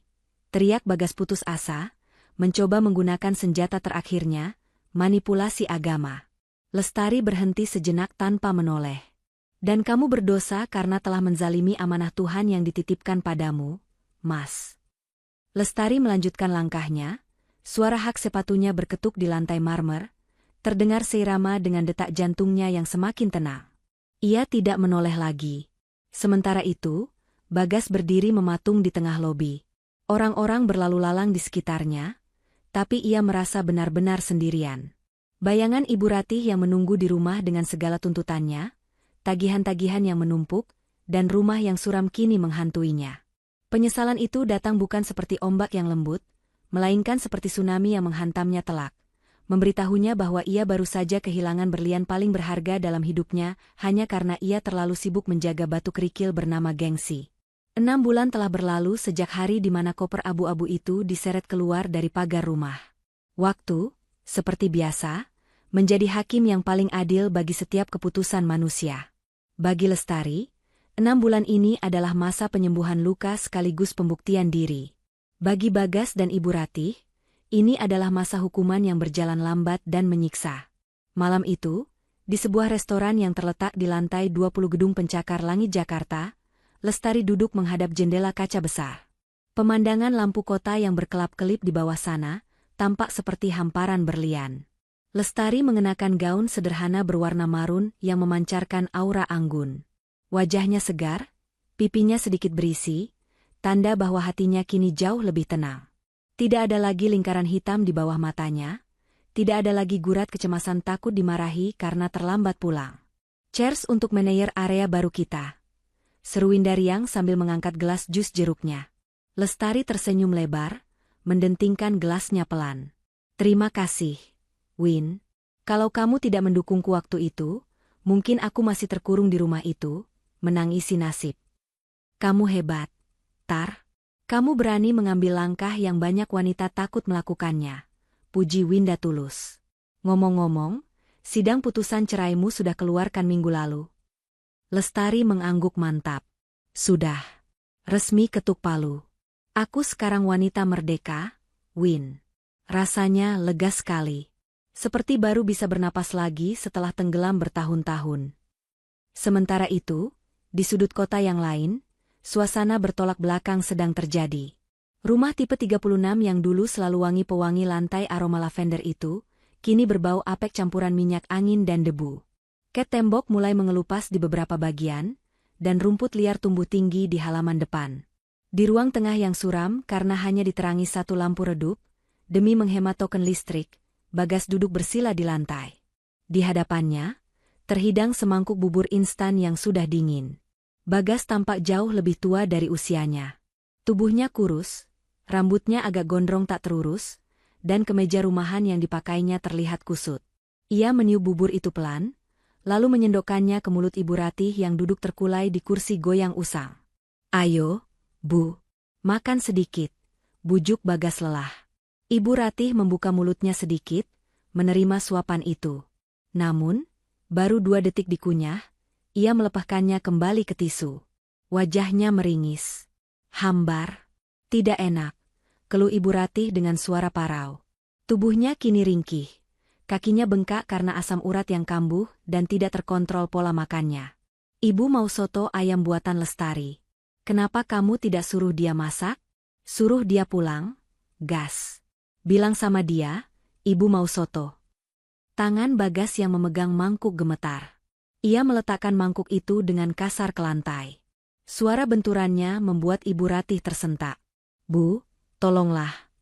Teriak Bagas putus asa, mencoba menggunakan senjata terakhirnya, manipulasi agama. Lestari berhenti sejenak tanpa menoleh. Dan kamu berdosa karena telah menzalimi amanah Tuhan yang dititipkan padamu, Mas. Lestari melanjutkan langkahnya, suara hak sepatunya berketuk di lantai marmer, terdengar seirama dengan detak jantungnya yang semakin tenang. Ia tidak menoleh lagi. Sementara itu, Bagas berdiri mematung di tengah lobi. Orang-orang berlalu lalang di sekitarnya, tapi ia merasa benar-benar sendirian. Bayangan Ibu Ratih yang menunggu di rumah dengan segala tuntutannya, tagihan-tagihan yang menumpuk, dan rumah yang suram kini menghantuinya. Penyesalan itu datang bukan seperti ombak yang lembut, melainkan seperti tsunami yang menghantamnya telak. Memberitahunya bahwa ia baru saja kehilangan berlian paling berharga dalam hidupnya hanya karena ia terlalu sibuk menjaga batu kerikil bernama gengsi. 6 bulan telah berlalu sejak hari di mana koper abu-abu itu diseret keluar dari pagar rumah. Waktu, seperti biasa, menjadi hakim yang paling adil bagi setiap keputusan manusia. Bagi Lestari, 6 bulan ini adalah masa penyembuhan luka sekaligus pembuktian diri. Bagi Bagas dan Ibu Ratih, ini adalah masa hukuman yang berjalan lambat dan menyiksa. Malam itu, di sebuah restoran yang terletak di lantai 20 gedung pencakar langit Jakarta, Lestari duduk menghadap jendela kaca besar. Pemandangan lampu kota yang berkelap-kelip di bawah sana, tampak seperti hamparan berlian. Lestari mengenakan gaun sederhana berwarna marun yang memancarkan aura anggun. Wajahnya segar, pipinya sedikit berisi, tanda bahwa hatinya kini jauh lebih tenang. Tidak ada lagi lingkaran hitam di bawah matanya, tidak ada lagi gurat kecemasan takut dimarahi karena terlambat pulang. Cheers untuk manajer area baru kita, seru Windariang sambil mengangkat gelas jus jeruknya. Lestari tersenyum lebar, mendentingkan gelasnya pelan. Terima kasih, Win. Kalau kamu tidak mendukungku waktu itu, mungkin aku masih terkurung di rumah itu, menangisi nasib. Kamu hebat, Tar. Kamu berani mengambil langkah yang banyak wanita takut melakukannya. Puji Winda tulus. Ngomong-ngomong, sidang putusan ceraimu sudah keluarkan minggu lalu. Lestari mengangguk mantap. Sudah. Resmi ketuk palu. Aku sekarang wanita merdeka, Win. Rasanya lega sekali. Seperti baru bisa bernapas lagi setelah tenggelam bertahun-tahun. Sementara itu, di sudut kota yang lain, suasana bertolak belakang sedang terjadi. Rumah tipe 36 yang dulu selalu wangi pewangi lantai aroma lavender itu, kini berbau apek campuran minyak angin dan debu. Ket tembok mulai mengelupas di beberapa bagian, dan rumput liar tumbuh tinggi di halaman depan. Di ruang tengah yang suram karena hanya diterangi satu lampu redup, demi menghemat token listrik, Bagas duduk bersila di lantai. Di hadapannya, terhidang semangkuk bubur instan yang sudah dingin. Bagas tampak jauh lebih tua dari usianya. Tubuhnya kurus, rambutnya agak gondrong tak terurus, dan kemeja rumahan yang dipakainya terlihat kusut. Ia meniup bubur itu pelan, lalu menyendokkannya ke mulut Ibu Ratih yang duduk terkulai di kursi goyang usang. Ayo, Bu, makan sedikit, bujuk Bagas lelah. Ibu Ratih membuka mulutnya sedikit, menerima suapan itu. Namun, baru 2 detik dikunyah, ia melepaskannya kembali ke tisu. Wajahnya meringis. Hambar. Tidak enak, keluh Ibu Ratih dengan suara parau. Tubuhnya kini ringkih. Kakinya bengkak karena asam urat yang kambuh dan tidak terkontrol pola makannya. Ibu mau soto ayam buatan Lestari. Kenapa kamu tidak suruh dia masak? Suruh dia pulang? Gas. Bilang sama dia, ibu mau soto. Tangan Bagas yang memegang mangkuk gemetar. Ia meletakkan mangkuk itu dengan kasar ke lantai. Suara benturannya membuat Ibu Ratih tersentak. Bu, tolonglah.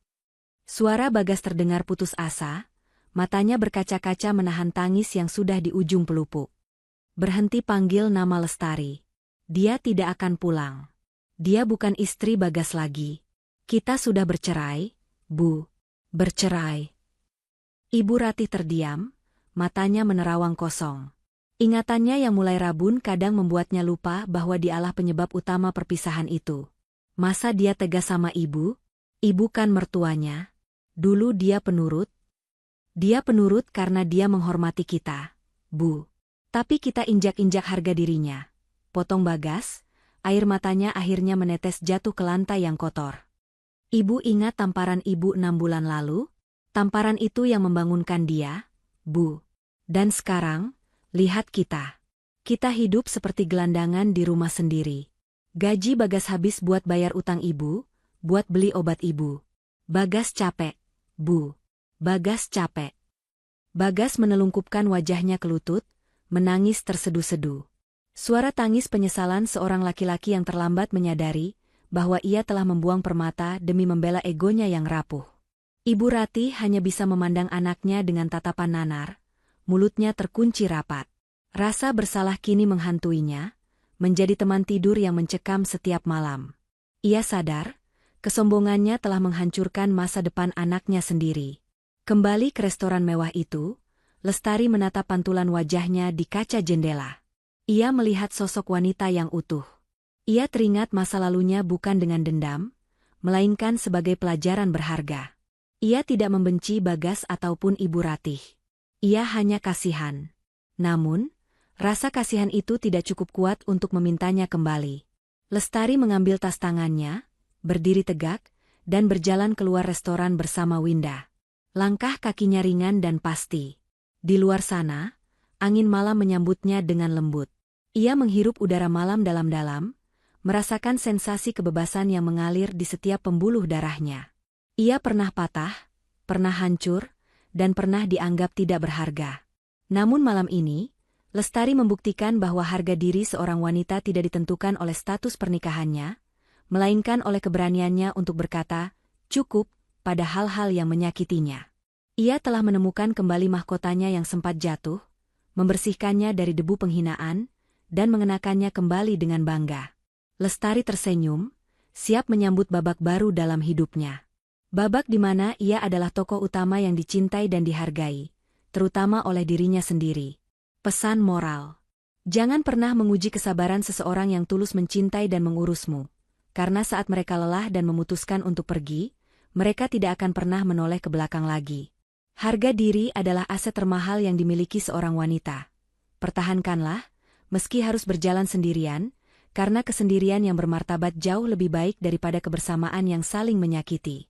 Suara Bagas terdengar putus asa, matanya berkaca-kaca menahan tangis yang sudah di ujung pelupuk. Berhenti panggil nama Lestari. Dia tidak akan pulang. Dia bukan istri Bagas lagi. Kita sudah bercerai, Bu. Bercerai. Ibu Ratih terdiam, matanya menerawang kosong. Ingatannya yang mulai rabun kadang membuatnya lupa bahwa dialah penyebab utama perpisahan itu. Masa dia tegas sama ibu? Ibu kan mertuanya. Dulu dia penurut. Dia penurut karena dia menghormati kita, Bu. Tapi kita injak-injak harga dirinya. Potong Bagas, air matanya akhirnya menetes jatuh ke lantai yang kotor. Ibu ingat tamparan ibu 6 bulan lalu? Tamparan itu yang membangunkan dia, Bu. Dan sekarang, lihat kita. Kita hidup seperti gelandangan di rumah sendiri. Gaji Bagas habis buat bayar utang ibu, buat beli obat ibu. Bagas capek, Bu. Bagas capek. Bagas menelungkupkan wajahnya ke lutut, menangis tersedu-sedu. Suara tangis penyesalan seorang laki-laki yang terlambat menyadari bahwa ia telah membuang permata demi membela egonya yang rapuh. Ibu Ratih hanya bisa memandang anaknya dengan tatapan nanar, mulutnya terkunci rapat. Rasa bersalah kini menghantuinya, menjadi teman tidur yang mencekam setiap malam. Ia sadar, kesombongannya telah menghancurkan masa depan anaknya sendiri. Kembali ke restoran mewah itu, Lestari menatap pantulan wajahnya di kaca jendela. Ia melihat sosok wanita yang utuh. Ia teringat masa lalunya bukan dengan dendam, melainkan sebagai pelajaran berharga. Ia tidak membenci Bagas ataupun Ibu Ratih. Ia hanya kasihan. Namun, rasa kasihan itu tidak cukup kuat untuk memintanya kembali. Lestari mengambil tas tangannya, berdiri tegak, dan berjalan keluar restoran bersama Winda. Langkah kakinya ringan dan pasti. Di luar sana, angin malam menyambutnya dengan lembut. Ia menghirup udara malam dalam-dalam, merasakan sensasi kebebasan yang mengalir di setiap pembuluh darahnya. Ia pernah patah, pernah hancur, dan pernah dianggap tidak berharga. Namun malam ini, Lestari membuktikan bahwa harga diri seorang wanita tidak ditentukan oleh status pernikahannya, melainkan oleh keberaniannya untuk berkata, cukup, pada hal-hal yang menyakitinya. Ia telah menemukan kembali mahkotanya yang sempat jatuh, membersihkannya dari debu penghinaan, dan mengenakannya kembali dengan bangga. Lestari tersenyum, siap menyambut babak baru dalam hidupnya. Babak di mana ia adalah tokoh utama yang dicintai dan dihargai, terutama oleh dirinya sendiri. Pesan moral. Jangan pernah menguji kesabaran seseorang yang tulus mencintai dan mengurusmu, karena saat mereka lelah dan memutuskan untuk pergi, mereka tidak akan pernah menoleh ke belakang lagi. Harga diri adalah aset termahal yang dimiliki seorang wanita. Pertahankanlah, meski harus berjalan sendirian, karena kesendirian yang bermartabat jauh lebih baik daripada kebersamaan yang saling menyakiti.